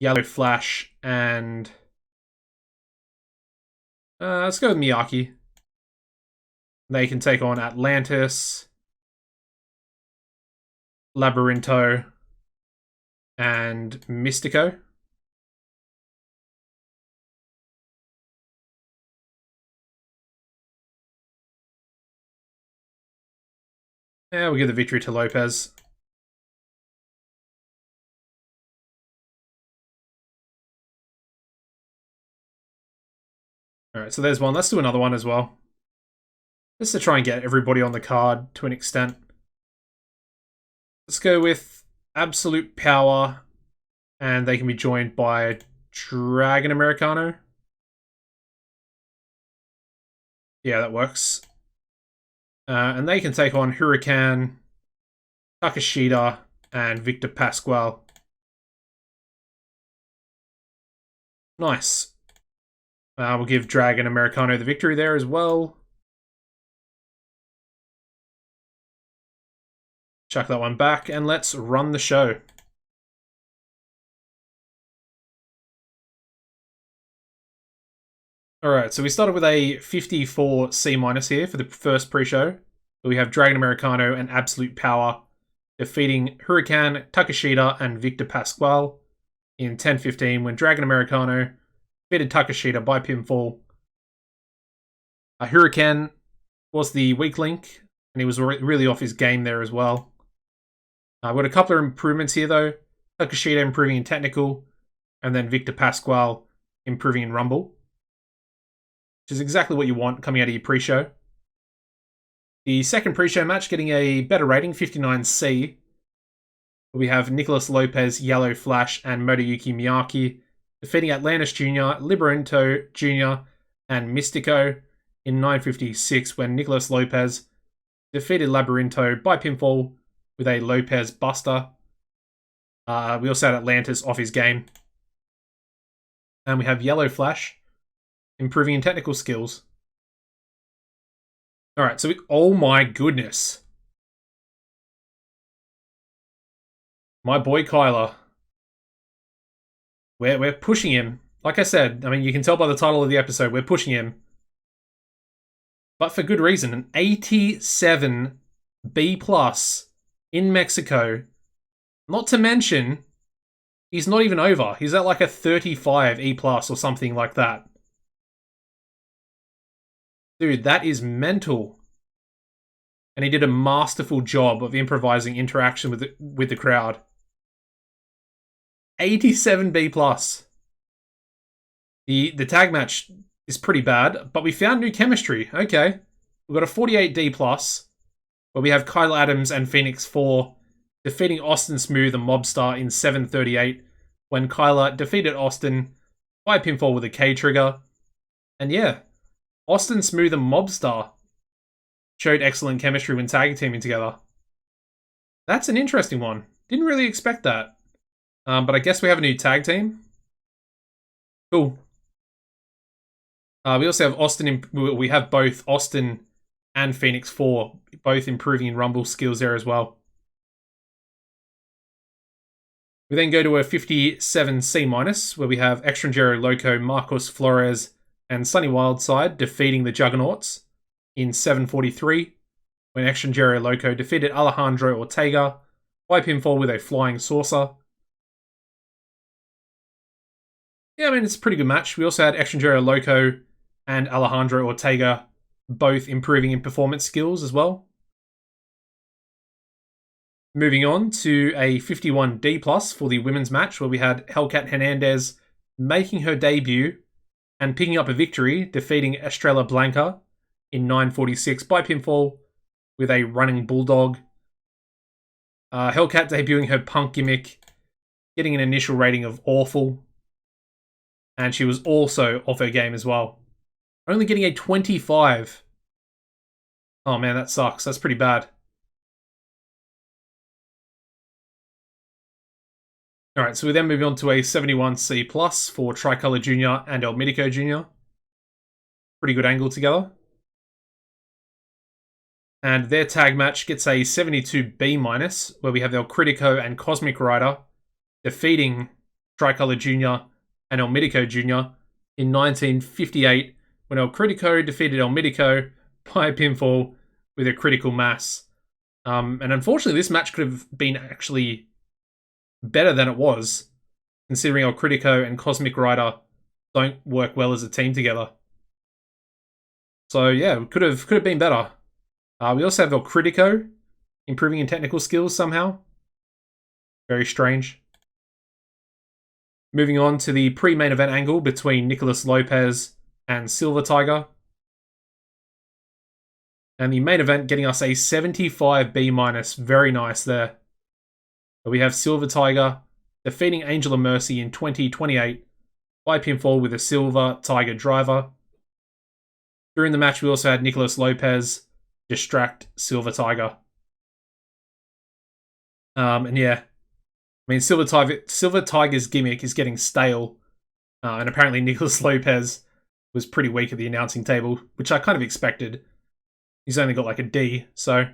Yellow Flash, and let's go with Miyake. They can take on Atlantis, Labyrinto, and Mystico. Yeah, we'll give the victory to Lopez. Alright, so there's one. Let's do another one as well. Just to try and get everybody on the card to an extent. Let's go with Absolute Power, and they can be joined by Dragon Americano. Yeah, that works. And they can take on Hurricane, Takashita, and Victor Pasquale. Nice. We'll give Dragon Americano the victory there as well. Chuck that one back, and let's run the show. Alright, so we started with a 54 C- here for the first pre-show. We have Dragon Americano and Absolute Power defeating Hurricane, Takashita, and Victor Pasquale in 10-15 when Dragon Americano defeated Takashita by pinfall. Hurricane was the weak link, and he was really off his game there as well. We've got a couple of improvements here though. Takashita improving in technical, and then Victor Pasquale improving in rumble. Which is exactly what you want coming out of your pre-show. The second pre-show match getting a better rating, 59C. We have Nicholas Lopez, Yellow Flash, and Motoyuki Miyake defeating Atlantis Jr., Liberinto Jr., and Mystico in 9:56 when Nicholas Lopez defeated Labyrinto by pinfall with a Lopez Buster. We also had Atlantis off his game. And we have Yellow Flash improving in technical skills. Alright, so oh my goodness. My boy KYLER. We're pushing him. Like I said, I mean, you can tell by the title of the episode, we're pushing him. But for good reason. An 87 B+ in Mexico. Not to mention, he's not even over. He's at like a 35 E+ or something like that. Dude, that is mental. And he did a masterful job of improvising interaction with the crowd. 87 B+. The tag match is pretty bad, but we found new chemistry. Okay. We've got a 48 D+, where we have KYLER Adams and Phoenix 4 defeating Austin Smooth and Mobstar in 7:38 when KYLER defeated Austin by pinfall with a K trigger. And yeah, Austin Smooth and Mobstar showed excellent chemistry when tag teaming together. That's an interesting one. Didn't really expect that. But I guess we have a new tag team. Cool. We also have Austin. We have both Austin and Phoenix 4 both improving in Rumble skills there as well. We then go to a 57 C-, where we have Extranjero Loco, Marcos Flores, and Sunny Wildside defeating the Juggernauts in 7:43 when Extranjero Loco defeated Alejandro Ortega by pinfall with a flying saucer. Yeah, I mean, it's a pretty good match. We also had Extranjero Loco and Alejandro Ortega both improving in performance skills as well. Moving on to a 51D plus for the women's match, where we had Hellcat Hernandez making her debut and picking up a victory, defeating Estrella Blanca in 9:46 by pinfall with a running bulldog. Hellcat debuting her punk gimmick, getting an initial rating of awful, and she was also off her game as well. Only getting a 25. Oh man, that sucks. That's pretty bad. Alright, so we then move on to a 71C plus for Tricolor Jr. and El Mitico Jr. Pretty good angle together. And their tag match gets a 72B minus, where we have El Critico and Cosmic Rider defeating Tricolor Jr. and El Mitico Jr. in 1958, when El Critico defeated El Mitico by pinfall with a critical mass. And unfortunately, this match could have been actually better than it was, considering El Critico and Cosmic Rider don't work well as a team together. So yeah, it could have been better. We also have El Critico improving in technical skills somehow. Very strange. Moving on to the pre-main event angle between Nicholas Lopez and Silver Tiger. And the main event getting us a 75B minus. Very nice there. We have Silver Tiger defeating Angel of Mercy in 2028 by pinfall with a Silver Tiger driver. During the match, we also had Nicholas Lopez distract Silver Tiger. And yeah, I mean, Silver Tiger's gimmick is getting stale. And apparently Nicholas Lopez was pretty weak at the announcing table, which I kind of expected. He's only got like a D, so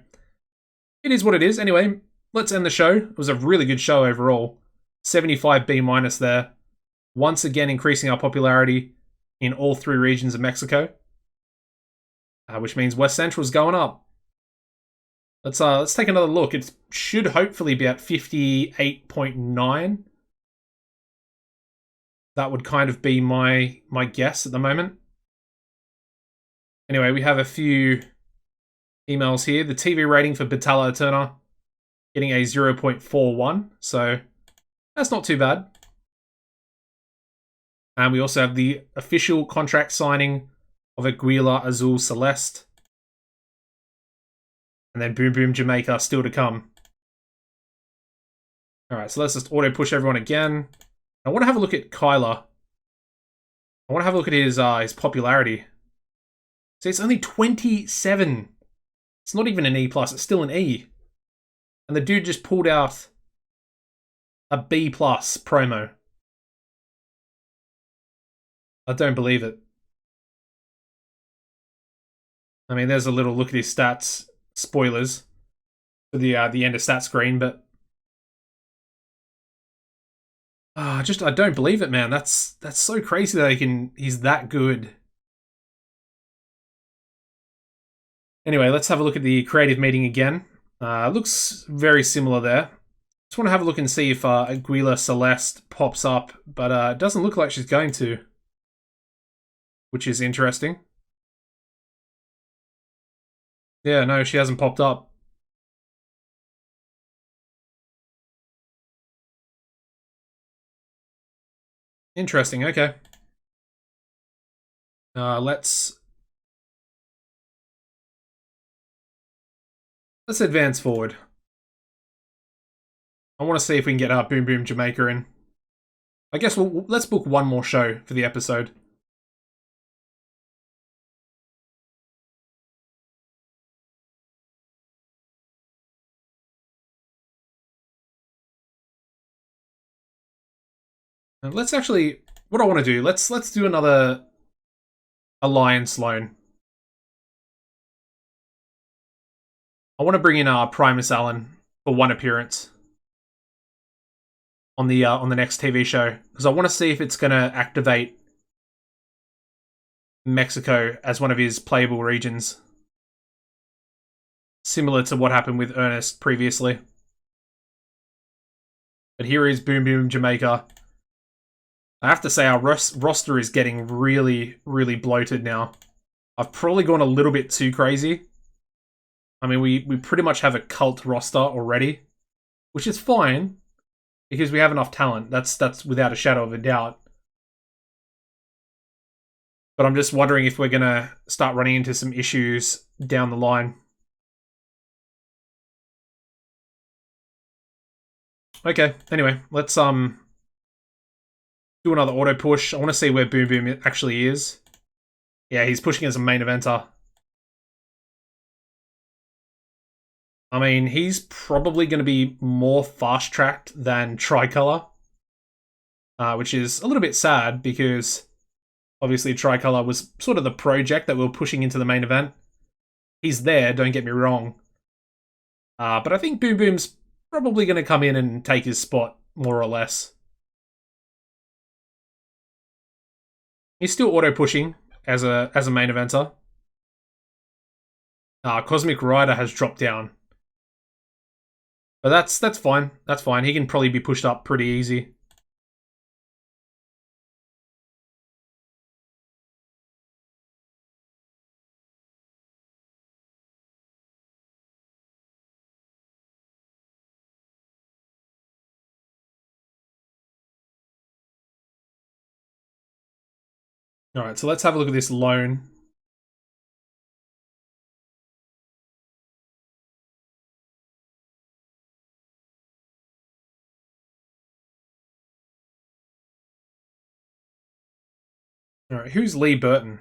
it is what it is. Anyway, let's end the show. It was a really good show overall. 75B minus there. Once again, increasing our popularity in all 3 regions of Mexico. Which means West Central's going up. Let's take another look. It should hopefully be at 58.9. That would kind of be my guess at the moment. Anyway, we have a few emails here. The TV rating for Batalla Eterna getting a 0.41, so that's not too bad. And we also have the official contract signing of Aguila Azul Celeste. And then Boom Boom Jamaica still to come. Alright, so let's just auto-push everyone again. I want to have a look at KYLER. I want to have a look at his popularity. See, it's only 27. It's not even an E+, it's still an E. And the dude just pulled out a B+ promo. I don't believe it. I mean, there's a little look at his stats. Spoilers for the end of stat screen, but I don't believe it, man. That's so crazy that he's that good. Anyway, let's have a look at the creative meeting again. Looks very similar there. Just want to have a look and see if Aguila Celeste pops up, but it doesn't look like she's going to, which is interesting. Yeah, no, she hasn't popped up. Interesting, okay. Let's advance forward. I want to see if we can get Boom Boom Jamaica in. I guess let's book one more show for the episode. And let's actually, what I want to do, let's do another Alliance loan. I want to bring in Primus Allen for one appearance on the next TV show, because I want to see if it's going to activate Mexico as one of his playable regions, similar to what happened with Ernest previously. But here is Boom Boom Jamaica I have to say our roster is getting really, really bloated now. I've probably gone a little bit too crazy. I mean, we pretty much have a cult roster already, which is fine because we have enough talent. That's without a shadow of a doubt. But I'm just wondering if we're gonna start running into some issues down the line. Okay, anyway, let's do another auto push. I want to see where Boom Boom actually is. Yeah, he's pushing as a main eventer. I mean, he's probably going to be more fast-tracked than Tricolor, which is a little bit sad because obviously Tricolor was sort of the project that we were pushing into the main event. He's there, don't get me wrong. But I think Boom Boom's probably going to come in and take his spot, more or less. He's still auto-pushing as a main eventer. Cosmic Rider has dropped down. But that's fine. That's fine. He can probably be pushed up pretty easy. Alright, so let's have a look at this loan. Alright, who's Lee Burton?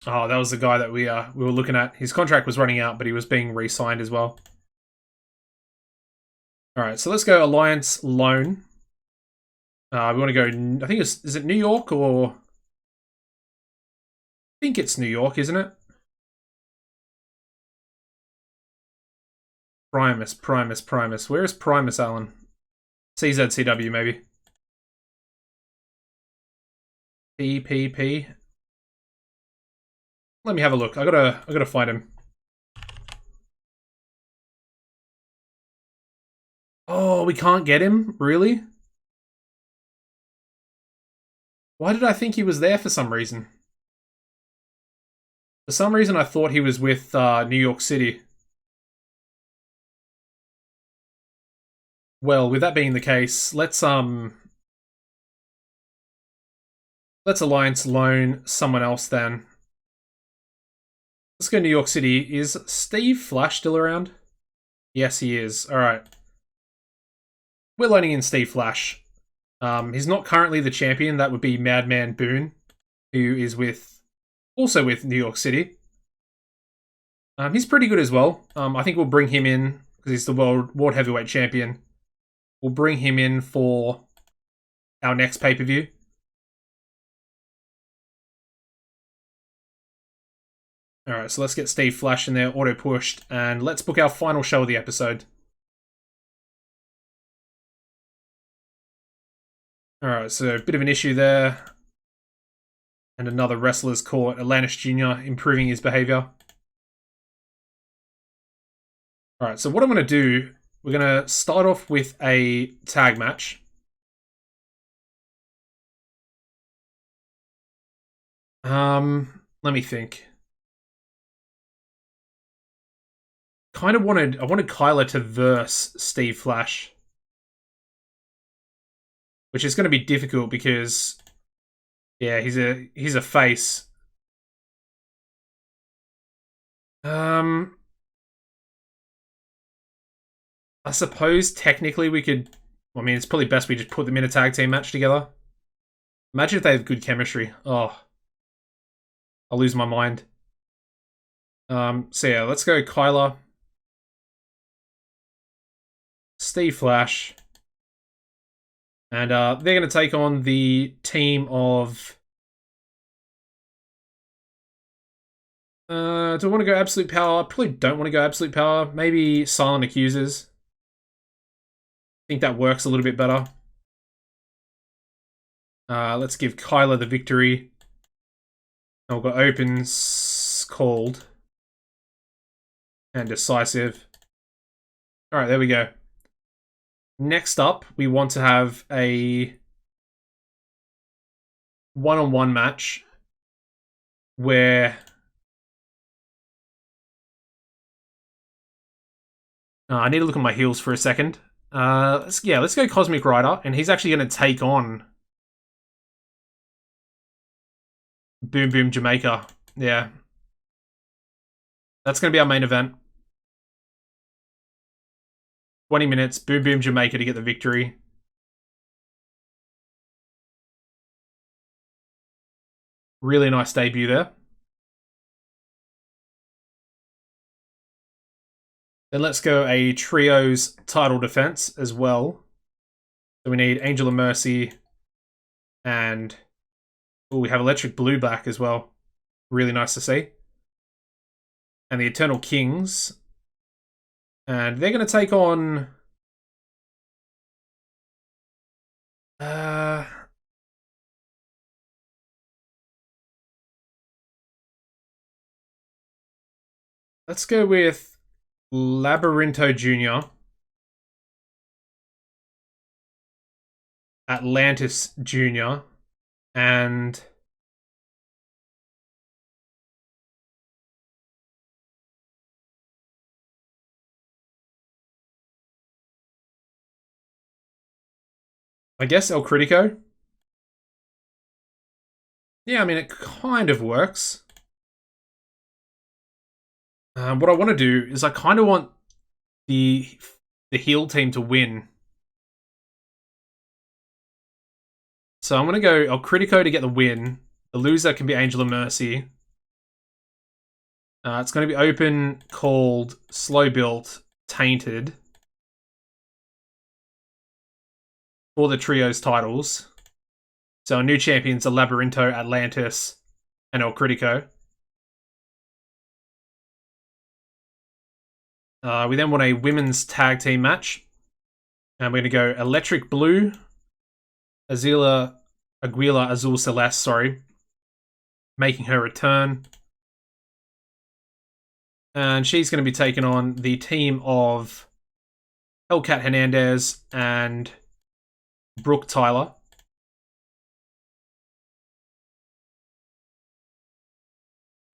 Oh, that was the guy that we were looking at. His contract was running out, but he was being re-signed as well. Alright, so let's go Alliance Loan. We want to go, I think is it New York or... I think it's New York, isn't it? Primus. Where is Primus, Alan? CZCW, maybe. PPP. Let me have a look. I gotta find him. Oh, we can't get him? Really? Why did I think he was there for some reason? For some reason, I thought he was with New York City. Well, with that being the case, let's Alliance loan someone else then. Let's go New York City. Is Steve Flash still around? Yes, he is. Alright. We're loaning in Steve Flash. He's not currently the champion. That would be Madman Boone, who is also with New York City. He's pretty good as well. I think we'll bring him in because he's the world heavyweight champion. We'll bring him in for our next pay-per-view. Alright, so let's get Steve Flash in there, auto-pushed, and let's book our final show of the episode. Alright, so a bit of an issue there. And another wrestler's caught. Atlantis Jr. improving his behavior. Alright, so what I'm going to do, we're going to start off with a tag match. Let me think. I wanted KYLER to verse Steve Flash. Which is going to be difficult because, yeah, he's a face. I suppose technically we could. I mean, it's probably best we just put them in a tag team match together. Imagine if they have good chemistry. Oh, I'll lose my mind. So yeah, let's go KYLER, Steve Flash, and they're going to take on the team of. Do I want to go Absolute Power? I probably don't want to go Absolute Power. Maybe Silent Accusers. I think that works a little bit better. Let's give KYLER the victory. I've got Opens, Called, and Decisive. Alright, there we go. Next up, we want to have a one-on-one match where I need to look at my heels for a second. Let's go Cosmic Rider, and he's actually going to take on Boom Boom Jamaica. Yeah. That's going to be our main event. 20 minutes, Boom Boom Jamaica to get the victory. Really nice debut there. Then let's go a trios title defense as well. So we need Angel of Mercy and we have Electric Blue back as well. Really nice to see. And the Eternal Kings. And they're going to take on... let's go with Labyrinto Jr. Atlantis Jr. And... I guess El Critico. Yeah, I mean, it kind of works. What I want to do is I kind of want the heel team to win. So I'm going to go El Critico to get the win. The loser can be Angel of Mercy. It's going to be open, called, slow built, tainted. For the trios titles. So our new champions are Labyrinto, Atlantis, and El Critico. We then want a women's tag team match. And we're going to go Electric Blue, Aguila Azul Celeste, sorry. Making her return. And she's going to be taking on the team of Hellcat Hernandez and Brooke Tyler.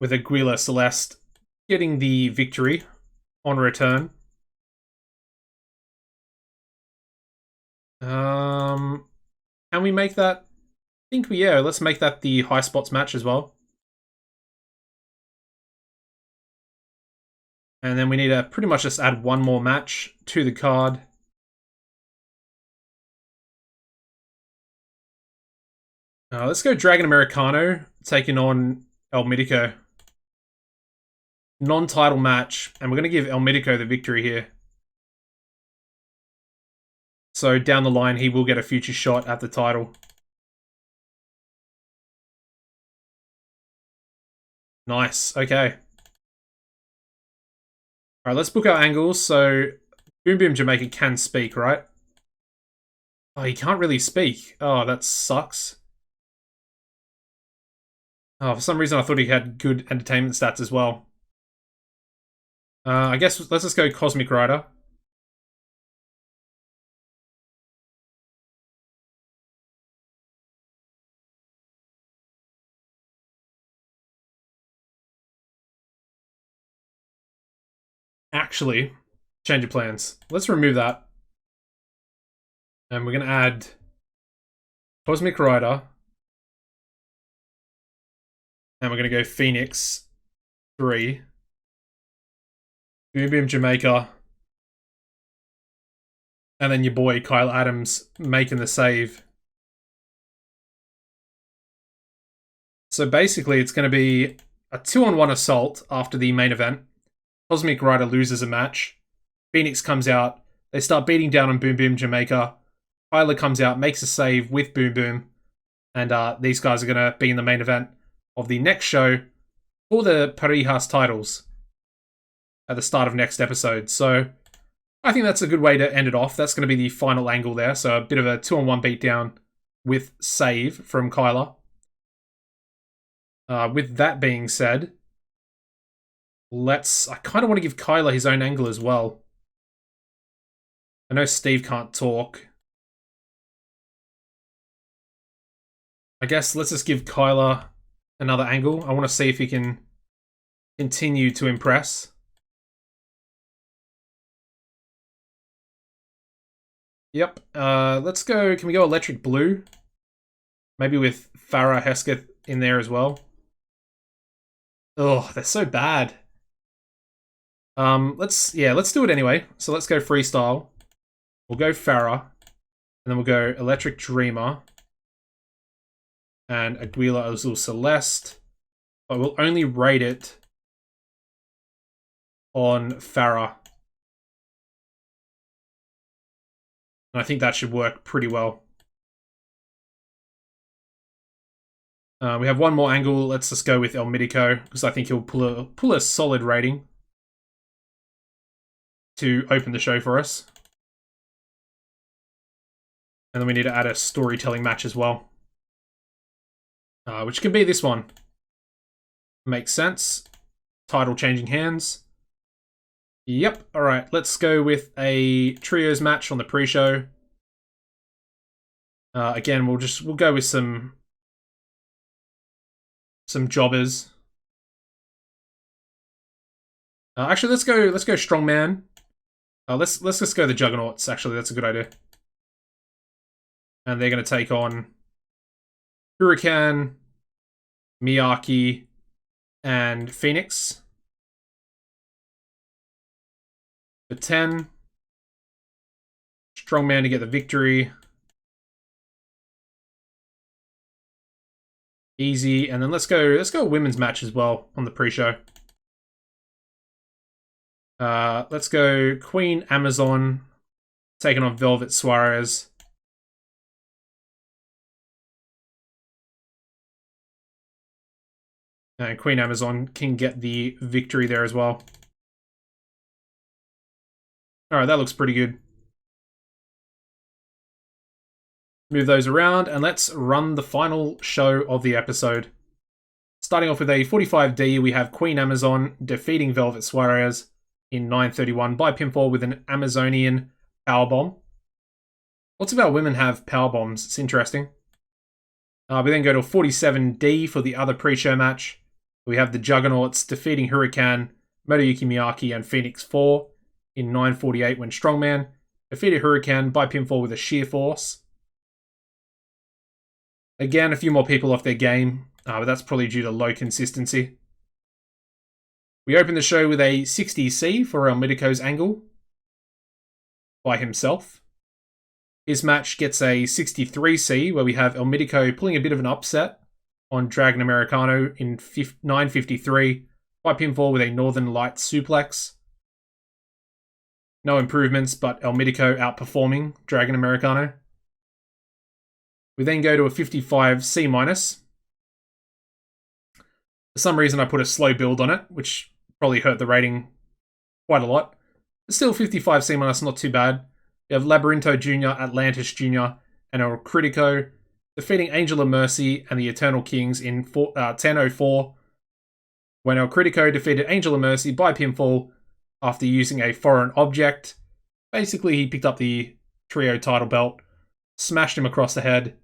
With Aguila Celeste getting the victory on return. Can we make that? I think let's make that the high spots match as well. And then we need to pretty much just add one more match to the card. Let's go Dragon Americano taking on El Mitico. Non-title match, and we're going to give El Mitico the victory here. So down the line, he will get a future shot at the title. Nice, okay. Alright, let's book our angles. So Boom Boom Jamaica can speak, right? Oh, he can't really speak. Oh, that sucks. Oh, for some reason I thought he had good entertainment stats as well. I guess let's just go Cosmic Rider. Actually, change of plans. Let's remove that. And we're going to add Cosmic Rider. And we're going to go Phoenix 3. Boom Boom Jamaica. And then your boy Kyle Adams making the save. So basically it's going to be a 2-on-1 assault after the main event. Cosmic Rider loses a match. Phoenix comes out. They start beating down on Boom Boom Jamaica. KYLER comes out, makes a save with Boom Boom. And these guys are going to be in the main event of the next show for the Parijas titles at the start of next episode. So I think that's a good way to end it off. That's going to be the final angle there. So a bit of a 2-on-1 beatdown with save from KYLER. With that being said, I kind of want to give KYLER his own angle as well. I know Steve can't talk. I guess let's just give KYLER another angle. I want to see if he can continue to impress. Yep. Let's go. Can we go electric blue? Maybe with Farah Hesketh in there as well. Oh, they're so bad. Let's do it anyway. So let's go freestyle. We'll go Farah, and then we'll go Electric Dreamer and Aguila Azul Celeste. But we'll only rate it on Farah. And I think that should work pretty well. We have one more angle. Let's just go with El Mítico, because I think he'll pull a solid rating to open the show for us. And then we need to add a storytelling match as well. Which can be this one. Makes sense. Title changing hands. Yep, alright, let's go with a trios match on the pre-show. Again, we'll go with some jobbers. Actually, let's go strongman. Let's just go the juggernauts. Actually, that's a good idea. And they're going to take on Hurricane, Miyake, and Phoenix. For 10. Strongman to get the victory. Easy. And then let's go a women's match as well on the pre-show. Let's go Queen Amazon taking on Velvet Suarez. And Queen Amazon can get the victory there as well. Alright, that looks pretty good. Move those around, and let's run the final show of the episode. Starting off with a 45D, we have Queen Amazon defeating Velvet Suarez in 9:31 by pinfall with an Amazonian powerbomb. Lots of our women have powerbombs. It's interesting. We then go to a 47D for the other pre-show match. We have the Juggernauts defeating Hurricane, Motoyuki Miyake, and Phoenix 4 in 9:48 when Strongman defeated Hurricane by pinfall with a sheer force. Again, a few more people off their game, but that's probably due to low consistency. We open the show with a 60C for El Mítico's angle by himself. His match gets a 63C where we have El Mítico pulling a bit of an upset on Dragon Americano in 9:53 by pinfall with a Northern Light suplex. No improvements, but El Mítico outperforming Dragon Americano. We then go to a 55C-. For some reason, I put a slow build on it, which probably hurt the rating quite a lot. But still, 55C-, not too bad. We have Labyrinto Jr., Atlantis Jr., and El Critico defeating Angel of Mercy and the Eternal Kings in 10:04 when El Critico defeated Angel of Mercy by pinfall after using a foreign object. Basically, he picked up the trio title belt, smashed him across the head,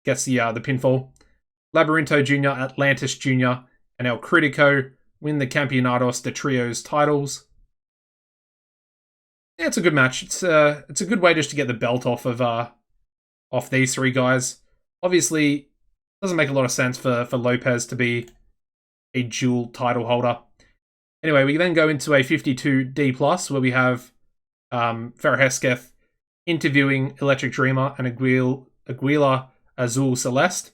gets the pinfall. Labyrinto Jr., Atlantis Jr., and El Critico win the Campeonatos de Trios titles. Yeah, it's a good match. It's a good way just to get the belt off these three guys. Obviously, it doesn't make a lot of sense for Lopez to be a dual title holder. Anyway, we then go into a 52D+, where we have Farah Hesketh interviewing Electric Dreamer and Aguila Azul Celeste.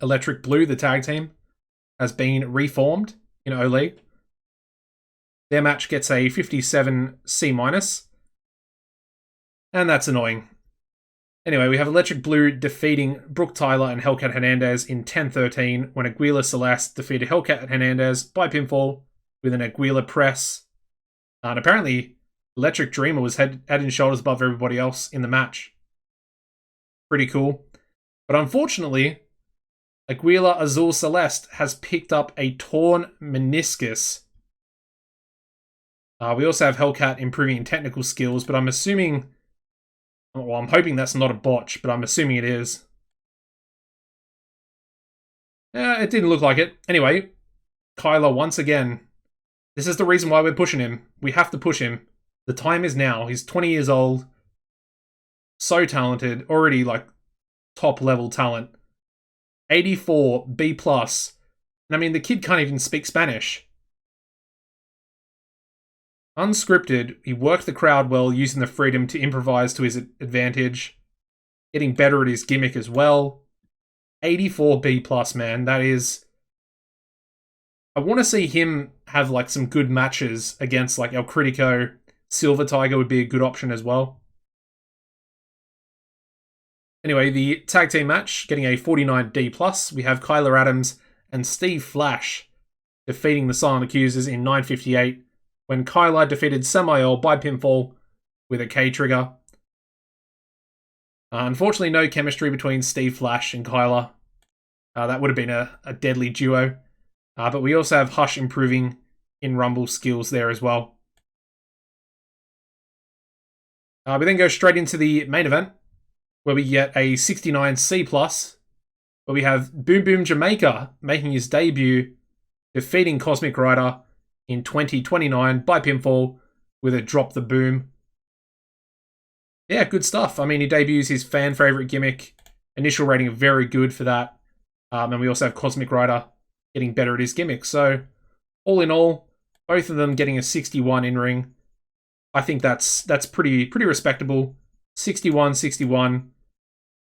Electric Blue, the tag team, has been reformed in Ole. Their match gets a 57C-, and that's annoying. Anyway, we have Electric Blue defeating Brooke Tyler and Hellcat Hernandez in 10:13 when Aguila Celeste defeated Hellcat Hernandez by pinfall with an Aguila press. And apparently, Electric Dreamer was head and shoulders above everybody else in the match. Pretty cool. But unfortunately, Aguila Azul Celeste has picked up a torn meniscus. We also have Hellcat improving in technical skills, but I'm assuming... Well, I'm hoping that's not a botch, but I'm assuming it is. It didn't look like it. Anyway, KYLER once again. This is the reason why we're pushing him. We have to push him. The time is now. He's 20 years old. So talented. Already, like, top-level talent. 84, B+. And I mean, the kid can't even speak Spanish. Unscripted, he worked the crowd well, using the freedom to improvise to his advantage. Getting better at his gimmick as well. 84 B+, man. That is... I want to see him have, like, some good matches against, like, El Critico. Silver Tiger would be a good option as well. Anyway, the tag team match, getting a 49 D+. We have KYLER Adams and Steve Flash defeating the Silent Accusers in 9:58 when KYLER defeated Samael by pinfall with a K-trigger. Unfortunately, no chemistry between Steve Flash and KYLER. That would have been a deadly duo. But we also have Hush improving in Rumble skills there as well. We then go straight into the main event, where we get a 69 C+, where we have Boom Boom Jamaica making his debut, defeating Cosmic Rider in 2029 by pinfall with a Drop the Boom. Yeah, good stuff. I mean, he debuts his fan favorite gimmick. Initial rating very good for that. And we also have Cosmic Rider getting better at his gimmick. So, all in all, both of them getting a 61 in-ring. I think that's pretty respectable. 61.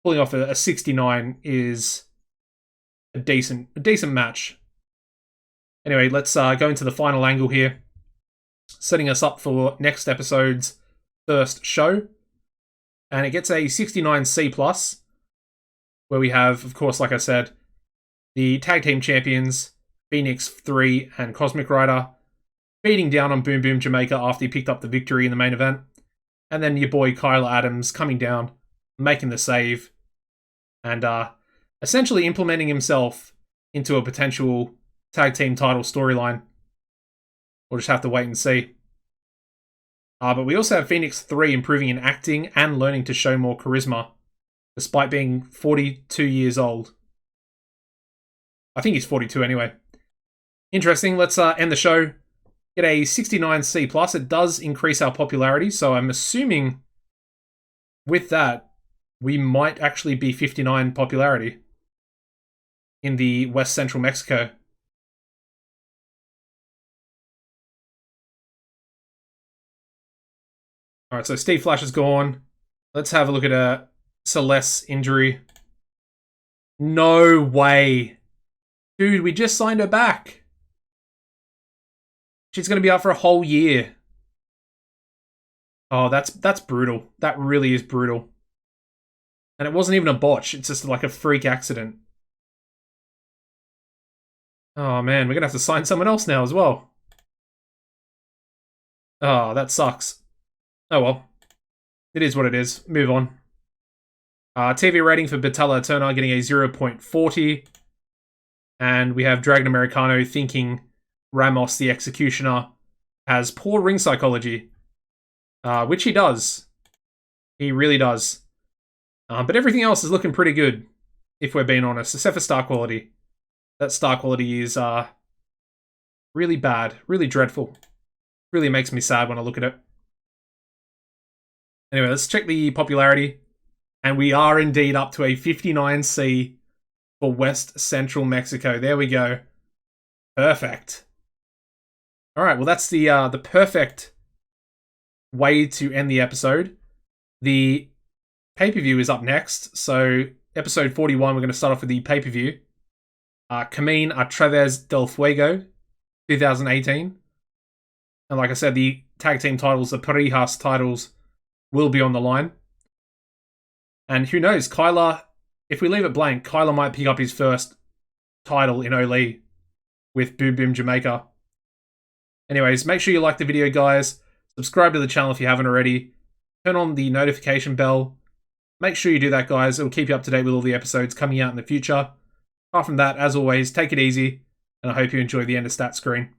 Pulling off a 69 is a decent match. Anyway, let's go into the final angle here. Setting us up for next episode's first show. And it gets a 69 C+, where we have, of course, like I said, the tag team champions, Phoenix 3 and Cosmic Rider, beating down on Boom Boom Jamaica after he picked up the victory in the main event. And then your boy KYLER Adams coming down, making the save, and essentially implementing himself into a potential tag team title storyline. We'll just have to wait and see. But we also have Phoenix 3 improving in acting and learning to show more charisma, despite being 42 years old. I think he's 42 anyway. Interesting. Let's end the show. Get a 69 C+. It does increase our popularity, so I'm assuming with that, we might actually be 59 popularity in the West Central Mexico. Alright, so Steve Flash is gone. Let's have a look at Celeste's injury. No way. Dude, we just signed her back. She's going to be out for a whole year. Oh, that's brutal. That really is brutal. And it wasn't even a botch. It's just like a freak accident. Oh, man. We're going to have to sign someone else now as well. Oh, that sucks. Oh, well. It is what it is. Move on. TV rating for Batalla Turner getting a 0.40. And we have Dragon Americano thinking Ramos the Executioner has poor ring psychology. Which he does. He really does. But everything else is looking pretty good, if we're being honest, except for star quality. That star quality is really bad, really dreadful. Really makes me sad when I look at it. Anyway, let's check the popularity. And we are indeed up to a 59C for West Central Mexico. There we go. Perfect. Alright, well that's the perfect way to end the episode. The pay-per-view is up next. So, episode 41, we're going to start off with the pay-per-view. Camino a Través del Fuego, 2018. And like I said, the tag team titles, the Parejas titles, will be on the line. And who knows, KYLER, if we leave it blank, KYLER might pick up his first title in Oli with Boom Boom Jamaica. Anyways, make sure you like the video, guys. Subscribe to the channel if you haven't already. Turn on the notification bell. Make sure you do that, guys. It will keep you up to date with all the episodes coming out in the future. Apart from that, as always, take it easy, and I hope you enjoy the end of stat screen.